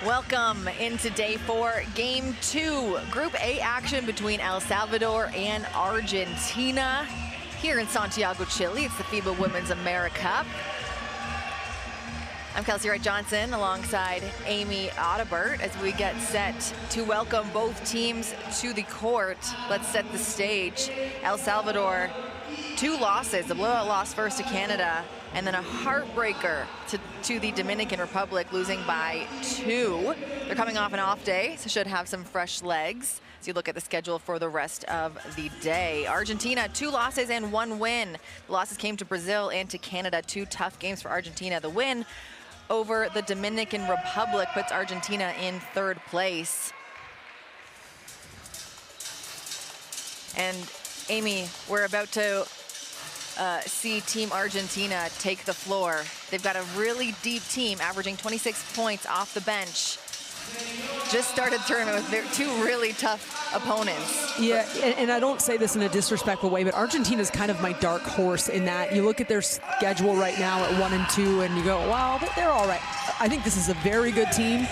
Welcome into day 4, game 2, Group A action between El Salvador and Argentina here in Santiago, Chile. It's the FIBA Women's AmeriCup. I'm Kelsey Wright-Johnson alongside Amy Audibert as we get set to welcome both teams to the court. Let's set the stage. El Salvador, 2 losses, a blowout loss first to Canada, and then a heartbreaker to the Dominican Republic, losing by 2. They're coming off an off day, so should have some fresh legs. So you look at the schedule for the rest of the day. Argentina, 2 losses and 1 win. The losses came to Brazil and to Canada, 2 tough games for Argentina. The win over the Dominican Republic puts Argentina in 3rd place. And Amy, we're about to see Team Argentina take the floor. They've got a really deep team, averaging 26 points off the bench. Just started the tournament with their 2 really tough opponents. Yeah, and I don't say this in a disrespectful way, but Argentina's kind of my dark horse in that you look at their schedule right now at 1 and 2, and you go, wow, they're all right. I think this is a very good team.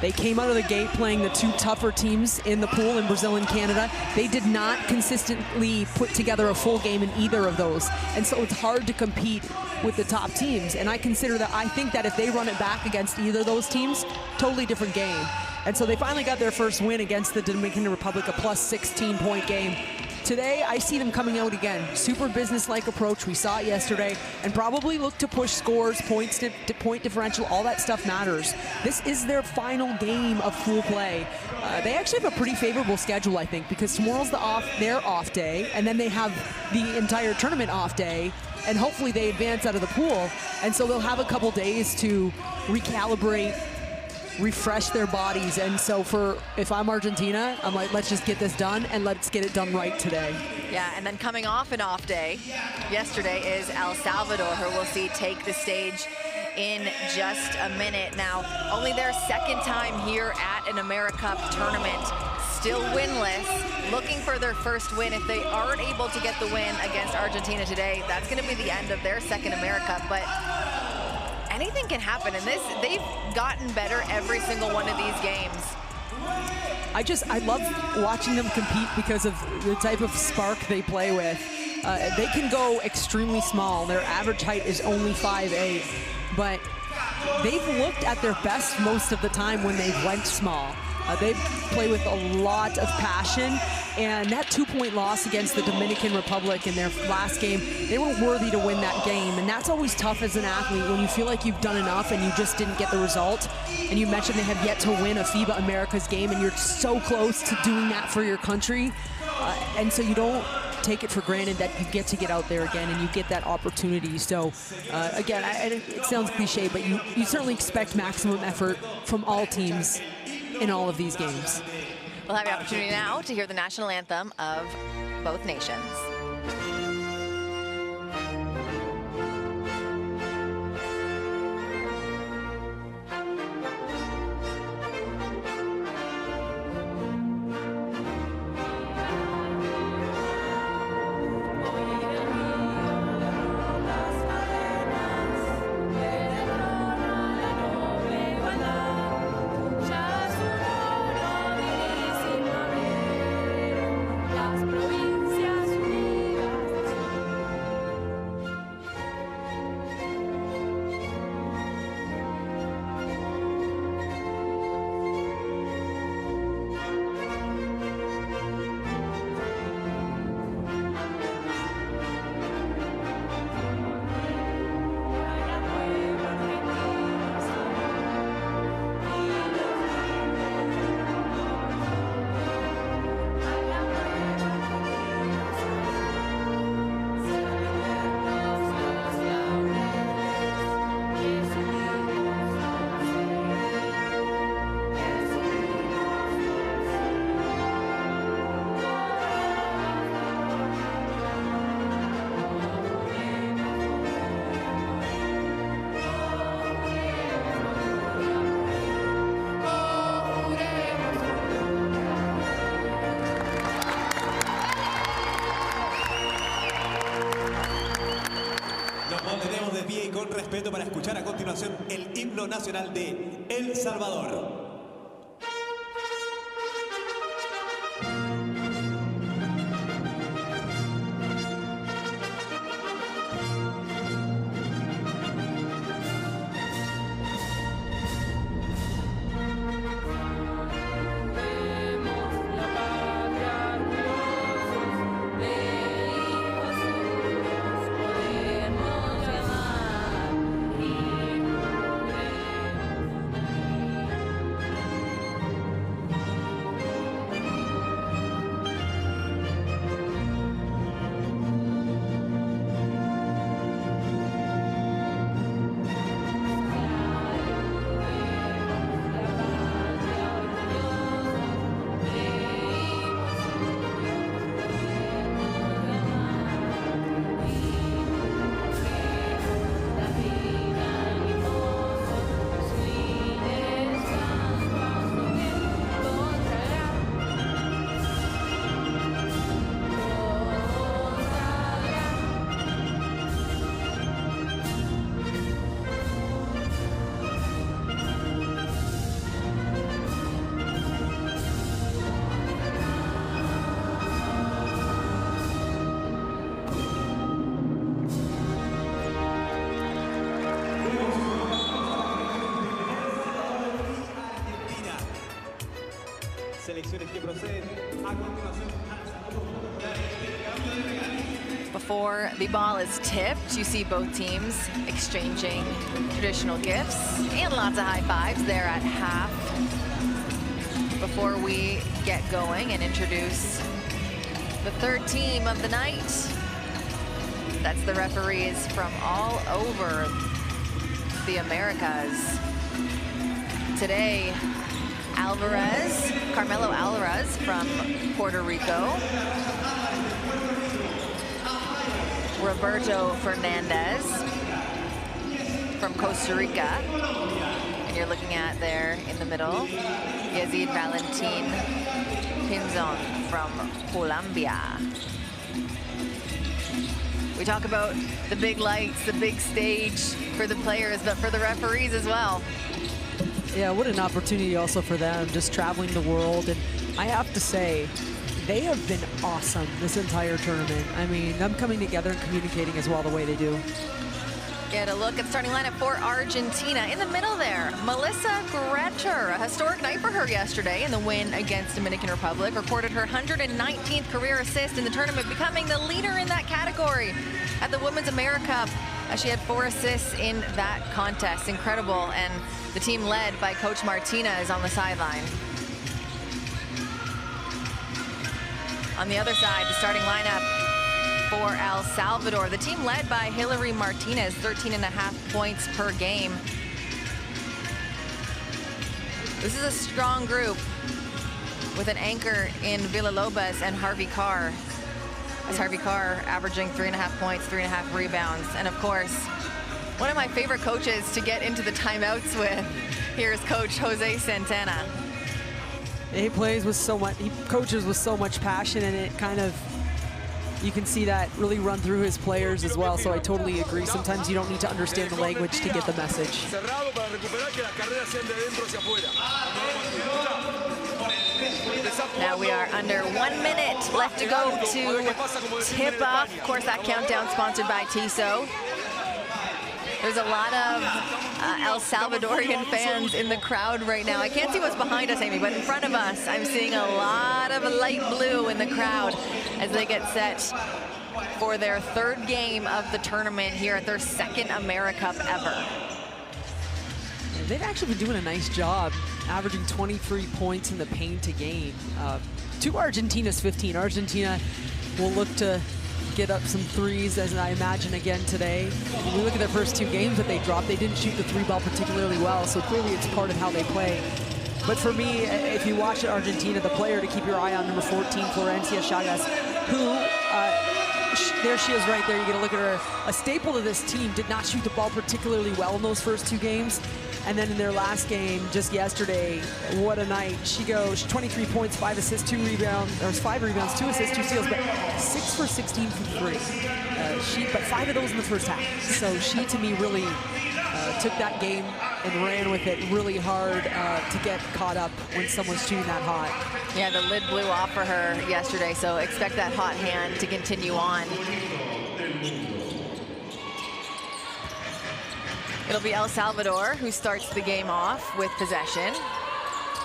They came out of the gate playing the 2 tougher teams in the pool in Brazil and Canada. They did not consistently put together a full game in either of those. And so it's hard to compete with the top teams. And I think that if they run it back against either of those teams, totally different game. And so they finally got their first win against the Dominican Republic, a plus 16-point game. Today, I see them coming out again. Super business-like approach. We saw it yesterday, and probably look to push scores, points to point differential. All that stuff matters. This is their final game of full play. They actually have a pretty favorable schedule, I think, because tomorrow's their off day, and then they have the entire tournament off day, and hopefully they advance out of the pool. And so they'll have a couple days to recalibrate, refresh their bodies. And so if I'm Argentina, I'm like, let's just get this done and let's get it done right today. Yeah, and then coming off an off day yesterday is El Salvador, who we'll see take the stage in just a minute. Now, only their 2nd time here at an AmeriCup tournament, still winless, looking for their first win. If they aren't able to get the win against Argentina today, that's gonna be the end of their 2nd AmeriCup. But anything can happen, and they've gotten better every single one of these games. I love watching them compete because of the type of spark they play with. They can go extremely small. Their average height is only 5'8", but they've looked at their best most of the time when they've went small. They play with a lot of passion, and that 2-point loss against the Dominican Republic in their last game, they were worthy to win that game. And that's always tough as an athlete when you feel like you've done enough and you just didn't get the result. And you mentioned they have yet to win a FIBA Americas game, and you're so close to doing that for your country. And so you don't take it for granted that you get to get out there again and you get that opportunity. So again, it sounds cliche, but you certainly expect maximum effort from all teams in all of these games. We'll have the opportunity now to hear the national anthem of both nations. Con respeto para escuchar a continuación el himno nacional de El Salvador. Before the ball is tipped, you see both teams exchanging traditional gifts and lots of high fives there at half. Before we get going and introduce the third team of the night, that's the referees from all over the Americas. Today, Carmelo Alvarez from Puerto Rico. Roberto Fernandez from Costa Rica. And you're looking at there in the middle, Yazid Valentin Pinzon from Colombia. We talk about the big lights, the big stage for the players, but for the referees as well. Yeah, what an opportunity also for them, just traveling the world. And I have to say, they have been awesome this entire tournament. I mean, them coming together and communicating as well the way they do. Get a look at the starting lineup for Argentina. In the middle there, Melissa Gretter. A historic night for her yesterday in the win against Dominican Republic. Recorded her 119th career assist in the tournament, becoming the leader in that category at the Women's AmeriCup. She had 4 assists in that contest. Incredible. And the team led by Coach Martinez on the sideline. On the other side, the starting lineup for El Salvador. The team led by Hillary Martinez, 13.5 points per game. This is a strong group with an anchor in Villalobos and Harvey Carr. As Harvey Carr averaging 3.5 points, 3.5 rebounds. And of course, one of my favorite coaches to get into the timeouts with, here's Coach Jose Santana. He plays with so much, he coaches with so much passion, and it kind of, you can see that really run through his players as well. So I totally agree. Sometimes you don't need to understand the language to get the message. Now we are under 1 minute left to go to tip off. Of course, that countdown sponsored by TISO. There's a lot of El Salvadorian fans in the crowd right now. I can't see what's behind us, Amy, but in front of us, I'm seeing a lot of light blue in the crowd as they get set for their 3rd game of the tournament here at their 2nd AmeriCup ever. They've actually been doing a nice job, averaging 23 points in the paint a game. To Argentina's 15. Argentina will look to get up some threes, as I imagine again today. When we look at their first 2 games that they dropped, they didn't shoot the 3-ball particularly well, so clearly it's part of how they play. But for me, if you watch Argentina, the player to keep your eye on, number 14, Florencia Chagas, who, there she is right there, you get a look at her. A staple of this team, did not shoot the ball particularly well in those first 2 games. And then in their last game, just yesterday, what a night. She goes 23 points, 5 assists, 2 rebounds, or 5 rebounds, 2 assists, 2 steals, but 6 for 16 from 3. But 5 of those in the first half. So she, to me, really took that game and ran with it really hard to get caught up when someone's shooting that hot. Yeah, the lid blew off for her yesterday, so expect that hot hand to continue on. It'll be El Salvador who starts the game off with possession.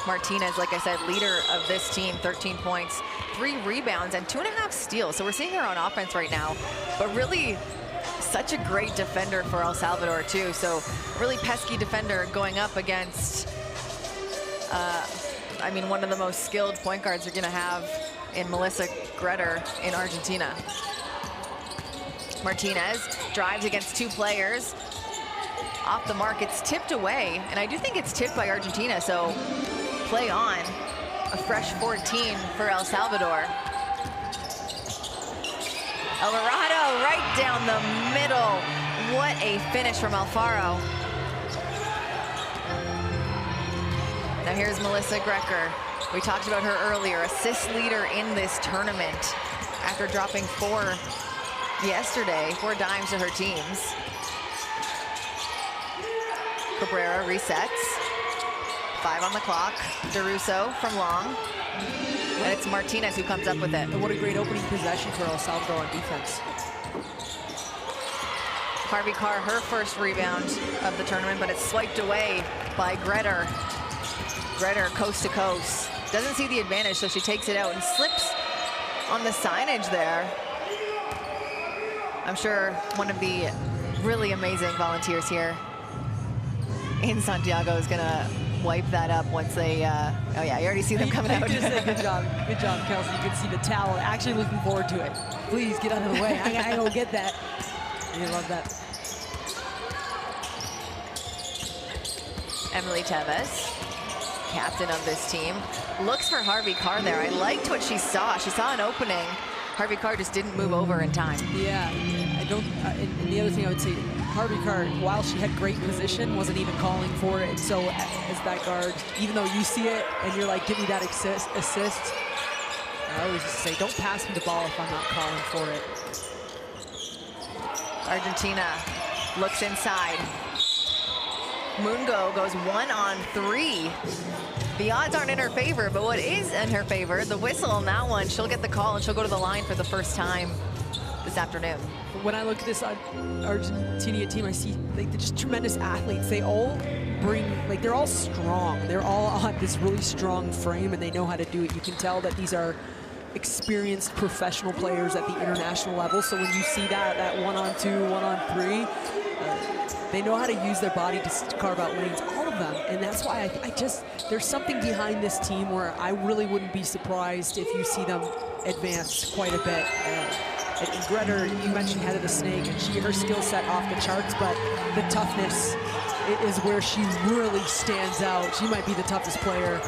Martinez, like I said, leader of this team, 13 points, 3 rebounds, and 2.5 steals. So we're seeing her on offense right now, but really such a great defender for El Salvador too. So really pesky defender going up against, I mean, one of the most skilled point guards you're gonna have in Melissa Gretter in Argentina. Martinez drives against 2 players. Off the mark, it's tipped away, and I do think it's tipped by Argentina, so play on. A fresh 14 for El Salvador. Alvarado right down the middle. What a finish from Alfaro. Now here's Melissa Grecker. We talked about her earlier, assist leader in this tournament after dropping 4 yesterday, 4 dimes to her teams. Cabrera resets. 5 on the clock. DeRusso from long. And it's Martinez who comes up with it. And what a great opening possession for El Salvador on defense. Harvey Carr, her first rebound of the tournament, but it's swiped away by Gretter. Gretter coast to coast. doesn't see the advantage, so she takes it out and slips on the signage there. I'm sure one of the really amazing volunteers here in Santiago is gonna wipe that up once they, oh yeah, you already see them coming out. Just say good job, Kelsey. You can see the towel. Actually looking forward to it. Please get out of the way. I don't get that. You love that. Emily Tevez, captain of this team, looks for Harvey Carr there. I liked what she saw. She saw an opening. Harvey Carr just didn't move over in time. Yeah, I don't, and the other thing I would say, Harvey Carr, while she had great position, wasn't even calling for it. And so as that guard, even though you see it and you're like, give me that assist, I always just say, don't pass me the ball if I'm not calling for it. Argentina looks inside. Mungo goes 1-on-3. The odds aren't in her favor, but what is in her favor, the whistle on that one, she'll get the call and she'll go to the line for the first time this afternoon. When I look at this Argentina team, I see like they're just tremendous athletes. They all bring, like they're all strong. They're all on this really strong frame and they know how to do it. You can tell that these are experienced professional players at the international level. So when you see that 1-on-2, 1-on-3, they know how to use their body to carve out lanes, all of them. And that's why I just, there's something behind this team where I really wouldn't be surprised if you see them advance quite a bit. And Greta, you mentioned head of the snake, and her skill set off the charts, but the toughness is where she really stands out. She might be the toughest player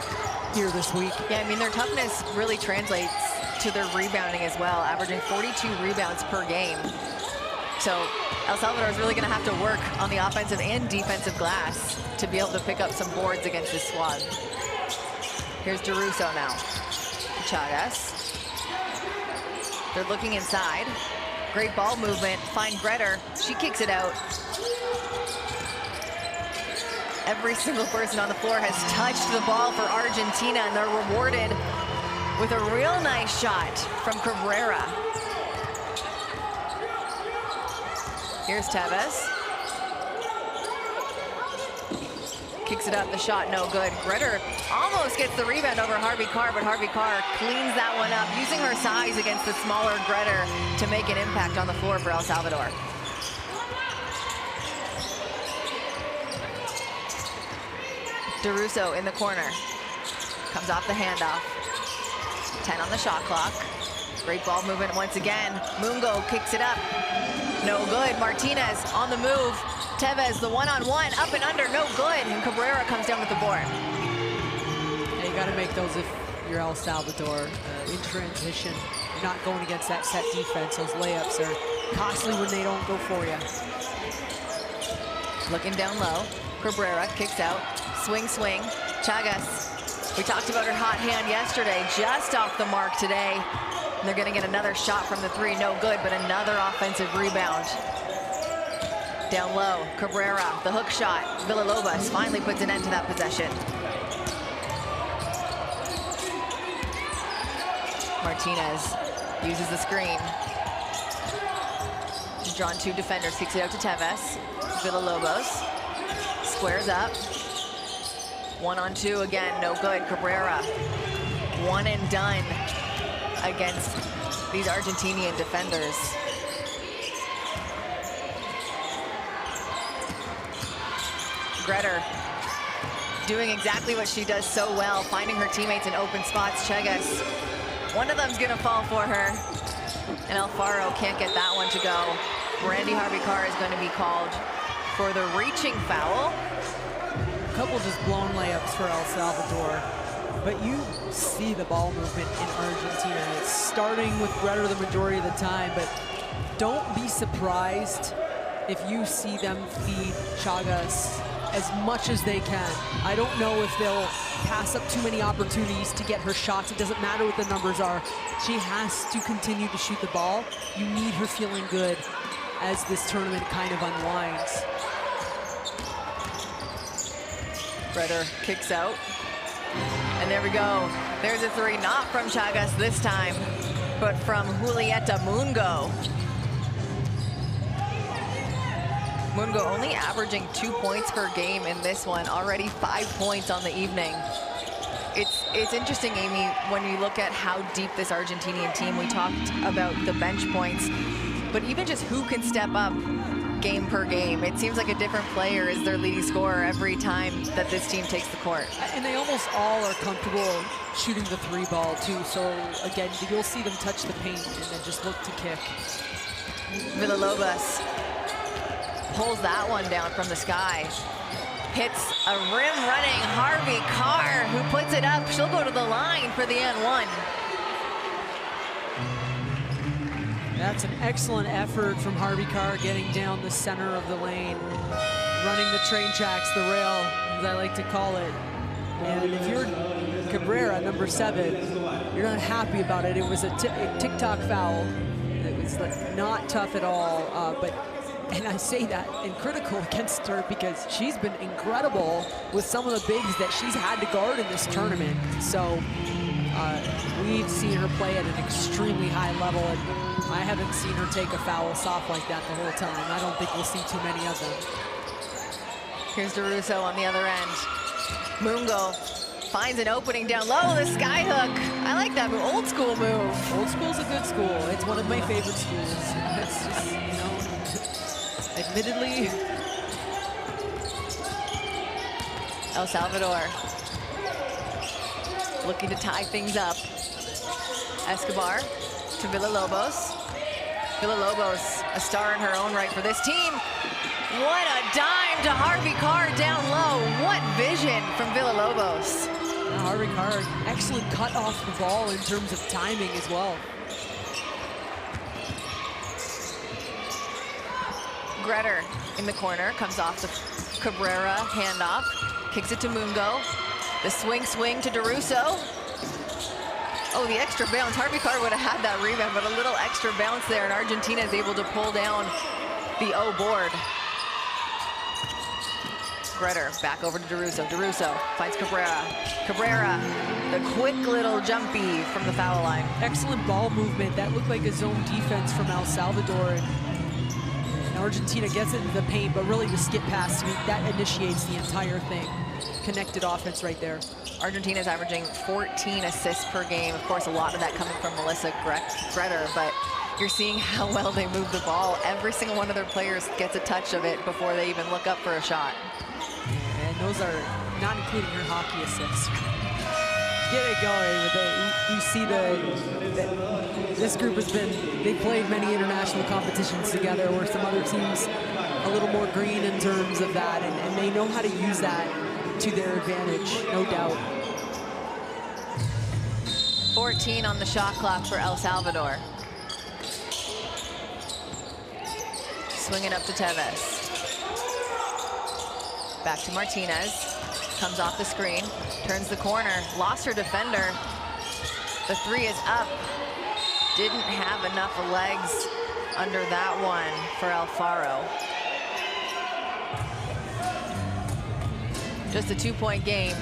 here this week. Yeah, I mean, their toughness really translates to their rebounding as well, averaging 42 rebounds per game. So El Salvador is really going to have to work on the offensive and defensive glass to be able to pick up some boards against this squad. Here's DeRusso now. Chagas. They're looking inside. Great ball movement. Find Greta. She kicks it out. Every single person on the floor has touched the ball for Argentina, and they're rewarded with a real nice shot from Cabrera. Here's Tevez. Kicks it up, the shot no good. Greta almost gets the rebound over Harvey Carr, but Harvey Carr cleans that one up, using her size against the smaller Greta to make an impact on the floor for El Salvador. DeRusso in the corner. Comes off the handoff. 10 on the shot clock. Great ball movement once again. Mungo kicks it up. No good. Martinez on the move. Tevez, the one-on-one, up and under, no good. And Cabrera comes down with the board. Yeah, you got to make those if you're El Salvador. In transition, you're not going against that set defense. Those layups are costly when they don't go for you. Looking down low. Cabrera kicks out. Swing, swing. Chagas. We talked about her hot hand yesterday, just off the mark today. And they're going to get another shot from the three, no good, but another offensive rebound. Down low, Cabrera, the hook shot. Villalobos finally puts an end to that possession. Martinez uses the screen. She's drawn two defenders, kicks it out to Tevez. Villalobos squares up. 1-on-2 again, no good. Cabrera, one and done against these Argentinian defenders. Greta doing exactly what she does so well, finding her teammates in open spots. Chagas, one of them's gonna fall for her, and Alfaro can't get that one to go. Randy Harvey Carr is going to be called for the reaching foul. A couple just blown layups for El Salvador, but you see the ball movement in Argentina. It's starting with Greta the majority of the time, but don't be surprised if you see them feed Chagas as much as they can. I don't know if they'll pass up too many opportunities to get her shots. It doesn't matter what the numbers are. She has to continue to shoot the ball. You need her feeling good as this tournament kind of unwinds. Greta kicks out. And there we go. There's a three, not from Chagas this time, but from Julieta Mungo. Mungo only averaging 2 points per game in this one, already 5 points on the evening. It's It's interesting, Amy, when you look at how deep this Argentinian team, we talked about the bench points, but even just who can step up game per game. It seems like a different player is their leading scorer every time that this team takes the court. And they almost all are comfortable shooting the 3 ball too. So again, you'll see them touch the paint and then just look to kick. Villalobos pulls that one down from the sky. Hits a rim-running Harvey Carr, who puts it up. She'll go to the line for the N1. That's an excellent effort from Harvey Carr, getting down the center of the lane, running the train tracks, the rail, as I like to call it. And if you're Cabrera, number 7, you're not happy about it. It was a tick-tock foul. It was like not tough at all, and I say that and critical against her because she's been incredible with some of the bigs that she's had to guard in this tournament. So we've seen her play at an extremely high level, and I haven't seen her take a foul soft like that the whole time. I don't think we'll see too many of them. Here's DeRusso on the other end. Mungo finds an opening down low, the sky hook. I like that move, old school move. Old school's a good school. It's one of my favorite schools. It's just, you know, admittedly. El Salvador looking to tie things up. Escobar to Villalobos. Villalobos, a star in her own right for this team. What a dime to Harvey Carr down low. What vision from Villalobos. Harvey Carr, excellent cut off the ball in terms of timing as well. Gretter in the corner, comes off the Cabrera handoff, kicks it to Mungo. The swing to DeRusso. Oh, the extra bounce. Harvey Carr would have had that rebound, but a little extra bounce there, and Argentina is able to pull down the O board. Gretter back over to DeRusso. DeRusso finds Cabrera. Cabrera, the quick little jumpy from the foul line. Excellent ball movement. That looked like a zone defense from El Salvador. And Argentina gets it into the paint, but really the skip pass, that initiates the entire thing. Connected offense right there. Argentina's averaging 14 assists per game. Of course, a lot of that coming from Melissa Gretter, but you're seeing how well they move the ball. Every single one of their players gets a touch of it before they even look up for a shot. And those are not including her hockey assists. Get it going. You see this group has they played many international competitions together where some other teams a little more green in terms of that, and they know how to use that to their advantage, no doubt. 14 on the shot clock for El Salvador. Swinging up to Tevez. Back to Martinez. Comes off the screen, turns the corner, lost her defender. The 3 is up. Didn't have enough legs under that one for Alfaro. Just a 2-point game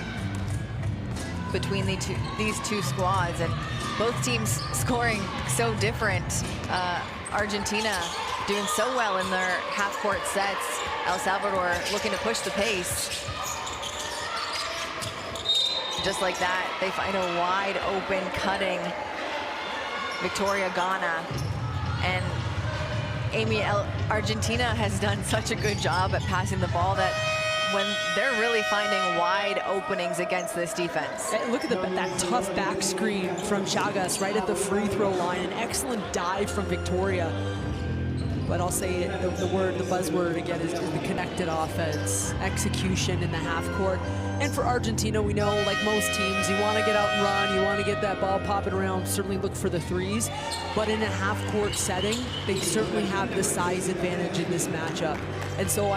between these two squads, and both teams scoring so different. Argentina doing so well in their half-court sets. El Salvador looking to push the pace. Just like that, they find a wide open cutting Victoria Ghana. And Amy, Argentina has done such a good job at passing the ball that when they're really finding wide openings against this defense. Look at that tough back screen from Chagas right at the free throw line. An excellent dive from Victoria. But I'll say it, the buzzword again is the connected offense, execution in the half court. And for Argentina, we know, like most teams, you want to get out and run, you want to get that ball popping around, certainly look for the 3s. But in a half court setting, they certainly have the size advantage in this matchup. And so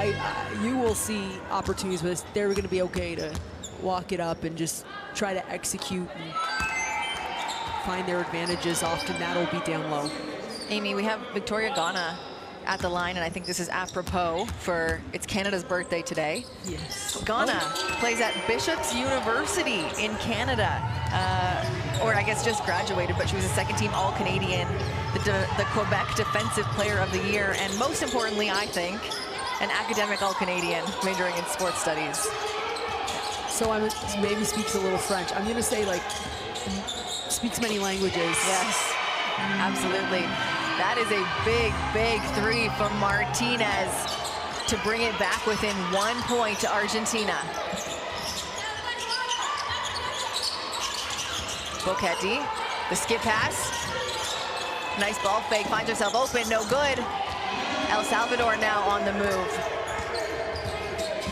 you will see opportunities with this. They're going to be okay to walk it up and just try to execute and find their advantages. Often that'll be down low. Amy, we have Victoria Ghana at the line, and I think this is apropos for it's Canada's birthday today. Yes. Ghana plays at Bishop's University in Canada, or I guess just graduated, but she was a second-team All-Canadian, the Quebec Defensive Player of the Year, and most importantly, I think, an academic All-Canadian majoring in sports studies. So maybe speaks a little French. I'm gonna say like speaks many languages. Yes, absolutely. That is a big, big three from Martinez to bring it back within 1 point to Argentina. Boquete, the skip pass. Nice ball fake, finds herself open, no good. El Salvador now on the move.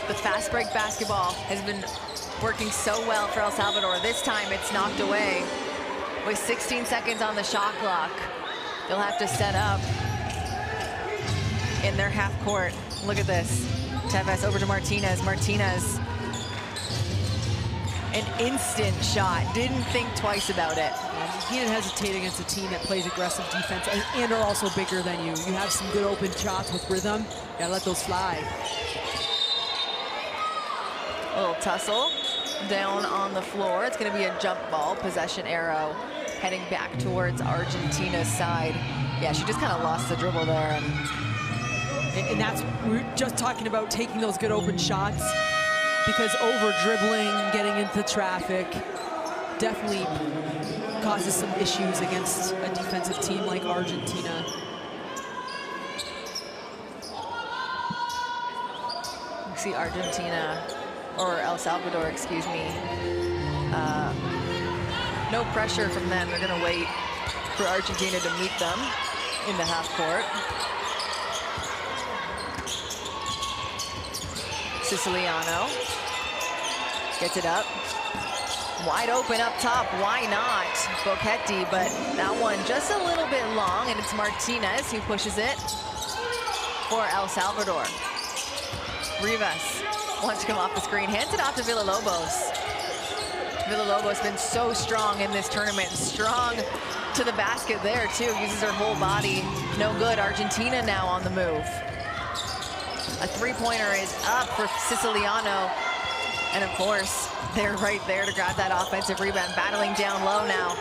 The fast break basketball has been working so well for El Salvador. This time it's knocked away with 16 seconds on the shot clock. They'll have to set up in their half court. Look at this. Tevez over to Martinez. Martinez, an instant shot. Didn't think twice about it. He didn't hesitate against a team that plays aggressive defense and are also bigger than you. You have some good open shots with rhythm. You gotta let those fly. A little tussle down on the floor. It's gonna be a jump ball, possession arrow, heading back towards Argentina's side. Yeah, she just kind of lost the dribble there. And that's, we're just talking about taking those good open shots, because over dribbling, getting into traffic, definitely causes some issues against a defensive team like Argentina. You see Argentina, or El Salvador, excuse me. No pressure from them. They're gonna wait for Argentina to meet them in the half court. Siciliano gets it up. Wide open up top, why not? Boquete, but that one just a little bit long, and it's Martinez who pushes it for El Salvador. Rivas wants to come off the screen, hands it off to Villalobos. Villalobos been so strong in this tournament, strong to the basket there too, uses her whole body. No good, Argentina now on the move. A three-pointer is up for Siciliano. And of course, they're right there to grab that offensive rebound, battling down low now.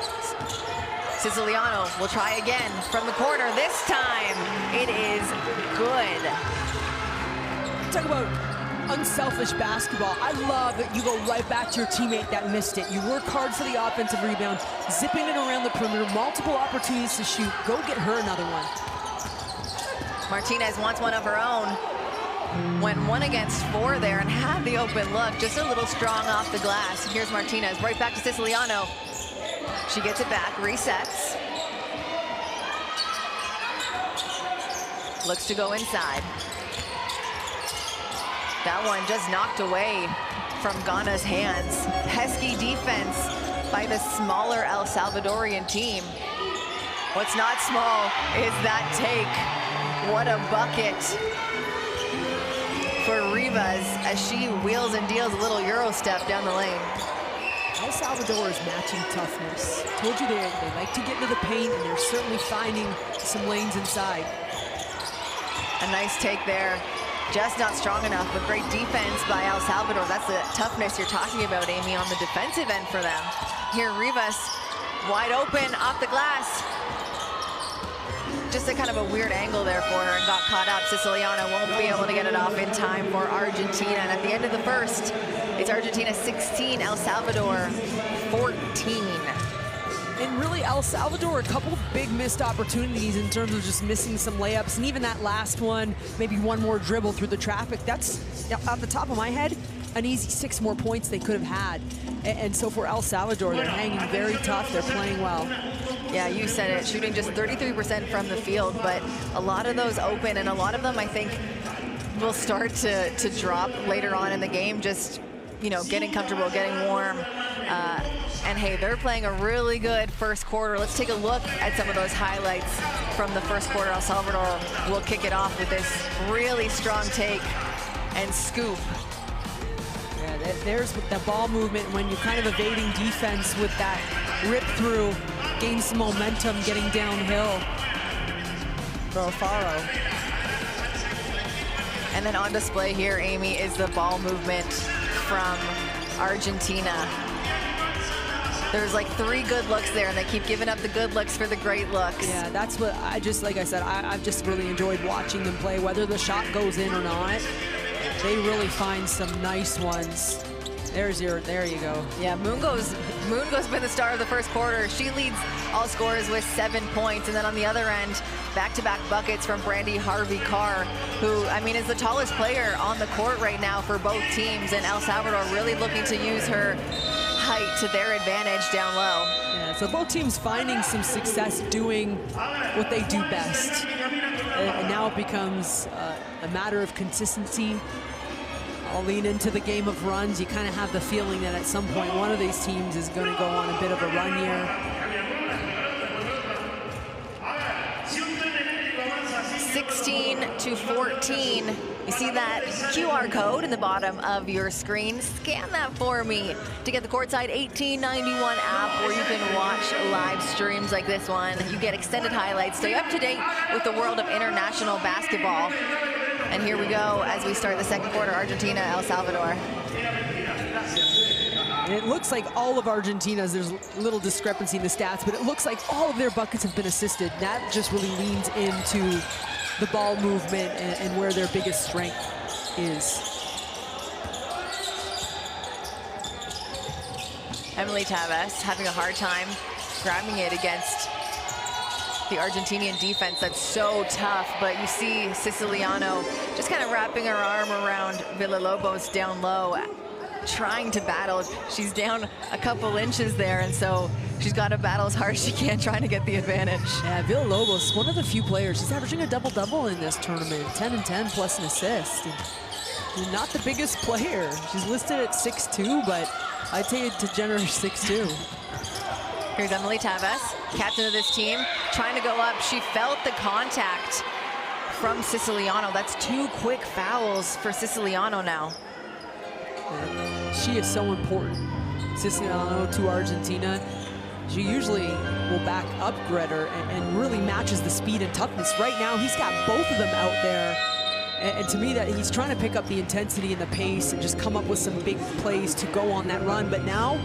Siciliano will try again from the corner. This time, it is good. Talk about unselfish basketball. I love that you go right back to your teammate that missed it. You work hard for the offensive rebound, zipping it around the perimeter, multiple opportunities to shoot. Go get her another one. Martinez wants one of her own. Went 1 against 4 there and had the open look, just a little strong off the glass. Here's Martinez, right back to Siciliano. She gets it back, resets. Looks to go inside. That one just knocked away from Ghana's hands. Pesky defense by the smaller El Salvadorian team. What's not small is that take. What a bucket for Rivas as she wheels and deals a little Euro step down the lane. El Salvador is matching toughness. Told you they like to get into the paint, and they're certainly finding some lanes inside. A nice take there. Just not strong enough, but great defense by El Salvador. That's the toughness you're talking about, Amy, on the defensive end for them. Here, Rivas, wide open, off the glass. Just a kind of a weird angle there for her and got caught up. Siciliano won't be able to get it off in time for Argentina. And at the end of the first, it's Argentina 16, El Salvador 14. And really, El Salvador, a couple of big missed opportunities in terms of just missing some layups. And even that last one, maybe one more dribble through the traffic. That's, off the top of my head, an easy 6 more points they could have had. And so for El Salvador, they're hanging very tough. They're playing well. Yeah, you said it, shooting just 33% from the field, but a lot of those open, and a lot of them, I think, will start to drop later on in the game, just, you know, getting comfortable, getting warm. And hey, they're playing a really good first quarter. Let's take a look at some of those highlights from the first quarter. El Salvador will kick it off with this really strong take and scoop. Yeah, there's the ball movement when you're kind of evading defense with that rip through, gain some momentum getting downhill for Alfaro. And then on display here, Amy, is the ball movement from Argentina. There's like 3 good looks there, and they keep giving up the good looks for the great looks. Yeah, that's what I just, like I said, I've just really enjoyed watching them play, whether the shot goes in or not. They really find some nice ones. There you go. Yeah, Mungo's been the star of the first quarter. She leads all scorers with 7 points. And then on the other end, back-to-back buckets from Brandy Harvey-Carr, who, I mean, is the tallest player on the court right now for both teams. And El Salvador really looking to use her height to their advantage down low. Yeah, so both teams finding some success doing what they do best. And now it becomes a matter of consistency. I'll lean into the game of runs. You kind of have the feeling that at some point one of these teams is going to go on a bit of a run here. 16-14. You see that QR code in the bottom of your screen. Scan that for me to get the Courtside 1891 app, where you can watch live streams like this one. You get extended highlights, stay up to date with the world of international basketball. And here we go as we start the second quarter, Argentina, El Salvador. And it looks like all of Argentina's, there's a little discrepancy in the stats, but it looks like all of their buckets have been assisted. That just really leans into the ball movement and where their biggest strength is. Emily Taves having a hard time grabbing it against the Argentinian defense that's so tough, but you see Siciliano just kind of wrapping her arm around Villalobos down low, trying to battle. She's down a couple inches there, and so she's got to battle as hard as she can, trying to get the advantage. Yeah, Villalobos, one of the few players, she's averaging a double-double in this tournament, 10 and 10 plus an assist. And not the biggest player. She's listed at 6'2", but I'd say a degenerate 6'2". Here's Emily Taves, captain of this team, trying to go up. She felt the contact from Siciliano. That's 2 quick fouls for Siciliano now. She is so important, Siciliano, to Argentina. She usually will back up Gretter and really matches the speed and toughness. Right now, he's got both of them out there. And to me, that he's trying to pick up the intensity and the pace and just come up with some big plays to go on that run. But now,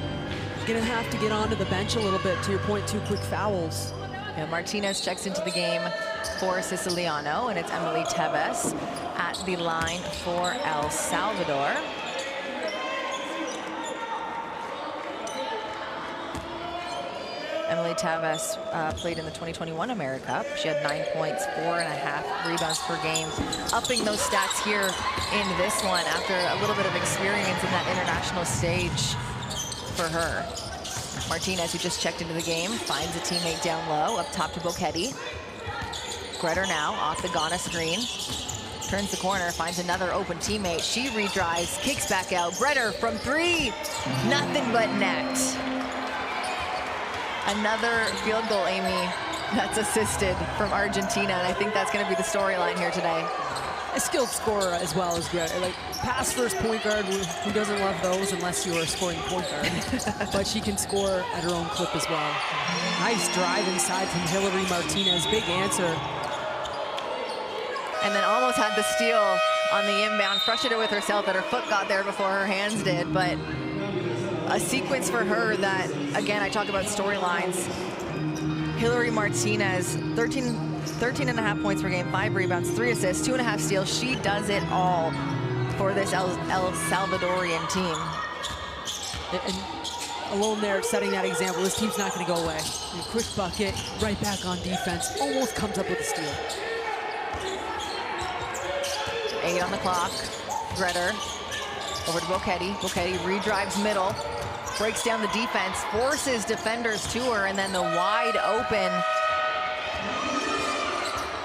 gonna have to get onto the bench a little bit. To your point, 2 quick fouls. Yeah, Martinez checks into the game for Siciliano, and it's Emily Taves at the line for El Salvador. Emily Taves played in the 2021 AmeriCup. She had 9 points, 4.5 rebounds per game, upping those stats here in this one after a little bit of experience in that international stage for her. Martinez, who just checked into the game, finds a teammate down low, up top to Boquetti. Gretter now off the Ghana screen. Turns the corner, finds another open teammate. She redrives, kicks back out. Gretter from 3, nothing but net. Another field goal, Amy, that's assisted from Argentina, and I think that's going to be the storyline here today. A skilled scorer as well as Gretter. Like, pass first point guard, who doesn't love those unless you're a scoring point guard? But she can score at her own clip as well. Nice drive inside from Hillary Martinez, big answer. And then almost had the steal on the inbound, frustrated with herself that her foot got there before her hands did, but a sequence for her that, again, I talk about storylines. Hillary Martinez, 13.5 points per game, 5 rebounds, 3 assists, 2.5 steals. She does it all for this El Salvadorian team. And alone there, setting that example. This team's not going to go away. A quick bucket, right back on defense, almost comes up with a steal. 8 on the clock. Gretter over to Boquetti. Boquetti redrives middle, breaks down the defense, forces defenders to her, and then the wide open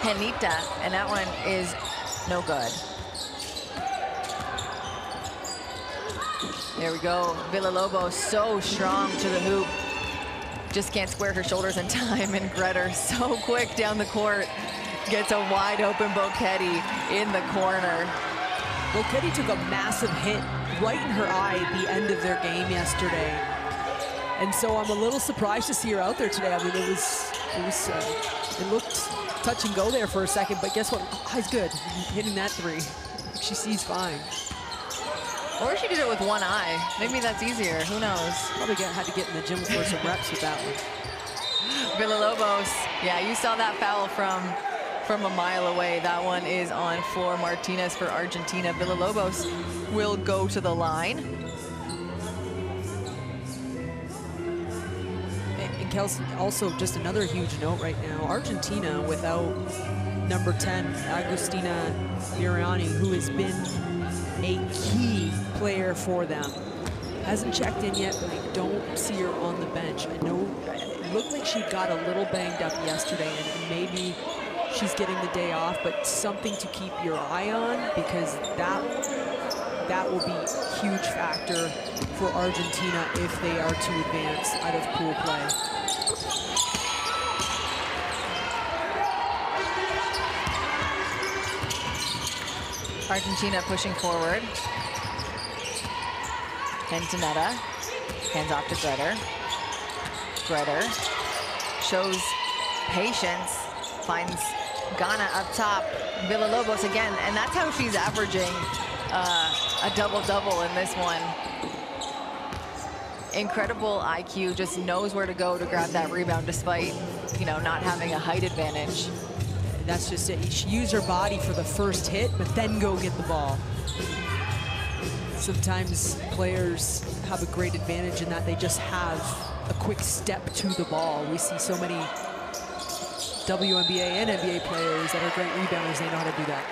Henita, and that one is no good. There we go. Villalobos so strong to the hoop. Just can't square her shoulders in time, and Gretter so quick down the court. Gets a wide open Boquetti in the corner. Boquetti took a massive hit right in her eye at the end of their game yesterday. And so I'm a little surprised to see her out there today. I mean, it looked touch and go there for a second, but guess what? Eye's good. Hitting that 3. She sees fine. Or she did it with one eye. Maybe that's easier. Who knows? Probably had to get in the gym for some reps with that one. Villalobos. Yeah, you saw that foul from a mile away. That one is on Flor Martinez for Argentina. Villalobos will go to the line. And Kelsey, also just another huge note right now, Argentina without number 10, Agustina Miriani, who has been a key player for them. Hasn't checked in yet, but I don't see her on the bench. I know it looked like she got a little banged up yesterday, and maybe she's getting the day off, but something to keep your eye on, because that will be a huge factor for Argentina if they are to advance out of pool play. Argentina pushing forward. Hentonetta, hands off to Gretter. Gretter shows patience, finds Ghana up top. Villalobos again, and that's how she's averaging a double-double in this one. Incredible IQ, just knows where to go to grab that rebound despite, you know, not having a height advantage. That's just it. She used her body for the first hit, but then go get the ball. Sometimes players have a great advantage in that they just have a quick step to the ball. We see so many WNBA and NBA players that are great rebounders. They know how to do that.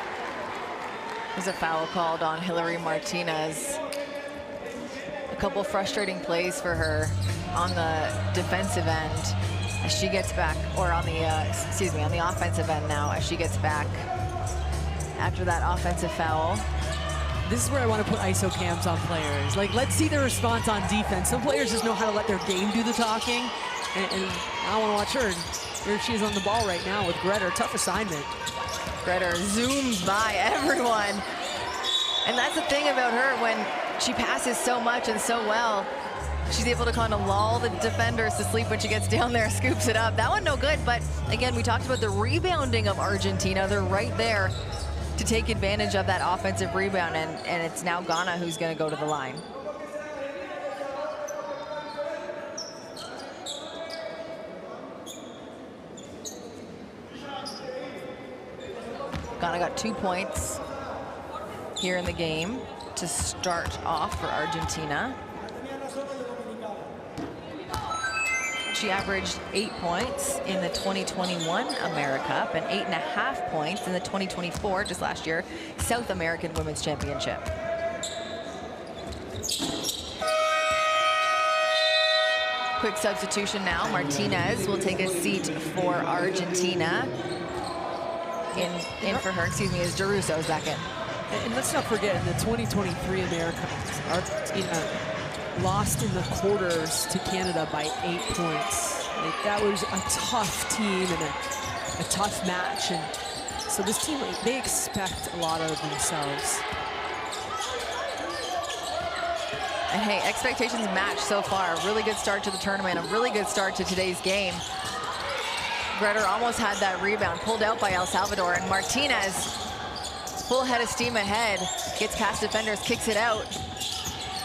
There's a foul called on Hillary Martinez. A couple frustrating plays for her on the defensive end as she gets back, or on the, on the offensive end now as she gets back after that offensive foul. This is where I want to put ISO cams on players. Like, let's see their response on defense. Some players just know how to let their game do the talking, and I want to watch her. Here she is on the ball right now with Gretter. Tough assignment. Gretter zooms by everyone. And that's the thing about her, when she passes so much and so well, she's able to kind of lull the defenders to sleep when she gets down there, scoops it up. That one no good, but again, we talked about the rebounding of Argentina. They're right there to take advantage of that offensive rebound, and it's now Ghana who's going to go to the line. Ghana got 2 points here in the game to start off for Argentina. She averaged 8 points in the 2021 AmeriCup and 8.5 points in the 2024, just last year, South American Women's Championship. Quick substitution now. Martinez will take a seat for Argentina. In for her, excuse me, is Deruso's back in. And let's not forget, in the 2023 AmeriCup, Argentina lost in the quarters to Canada by 8 points. Like, that was a tough team and a tough match. And so this team, like, they expect a lot out of themselves. And hey, expectations match so far. A really good start to the tournament, a really good start to today's game. Gretter almost had that rebound, pulled out by El Salvador, and Martinez, full head of steam ahead, gets past defenders, kicks it out.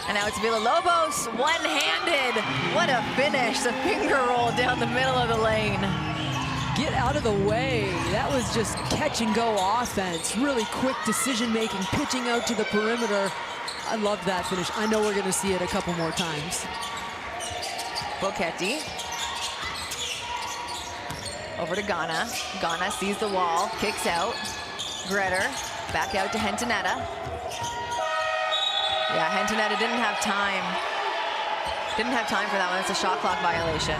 And now it's Villalobos, one-handed. What a finish, the finger roll down the middle of the lane. Get out of the way. That was just catch and go offense. Really quick decision-making, pitching out to the perimeter. I love that finish. I know we're gonna see it a couple more times. Boketti. Over to Ghana. Ghana sees the wall, kicks out. Gretter, back out to Hentonetta. Yeah, Hentonetta didn't have time. Didn't have time for that one. It's a shot clock violation.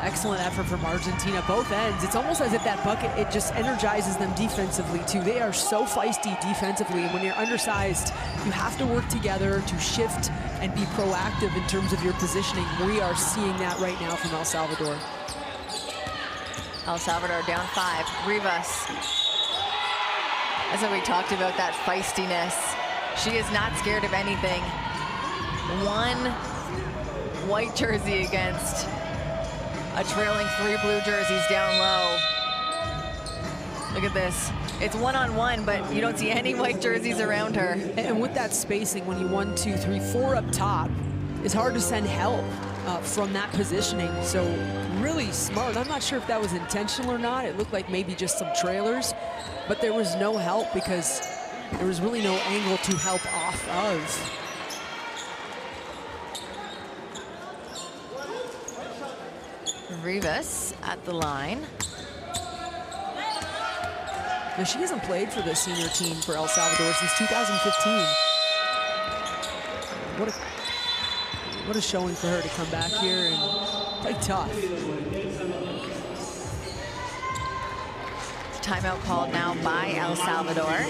Excellent effort from Argentina, both ends. It's almost as if that bucket, it just energizes them defensively too. They are so feisty defensively, and when you're undersized, you have to work together to shift and be proactive in terms of your positioning. We are seeing that right now from El Salvador. El Salvador down 5. Rivas. That's what we talked about, that feistiness. She is not scared of anything. One white jersey against a trailing 3 blue jerseys down low. Look at this. It's one-on-one, but you don't see any white jerseys around her. And with that spacing, when you 1, 2, 3, 4 up top, it's hard to send help from that positioning. So really smart. I'm not sure if that was intentional or not. It looked like maybe just some trailers, but there was no help because there was really no angle to help off of. Rivas at the line. Now, she hasn't played for the senior team for El Salvador since 2015. What a showing for her to come back here and play tough. Timeout called now by El Salvador.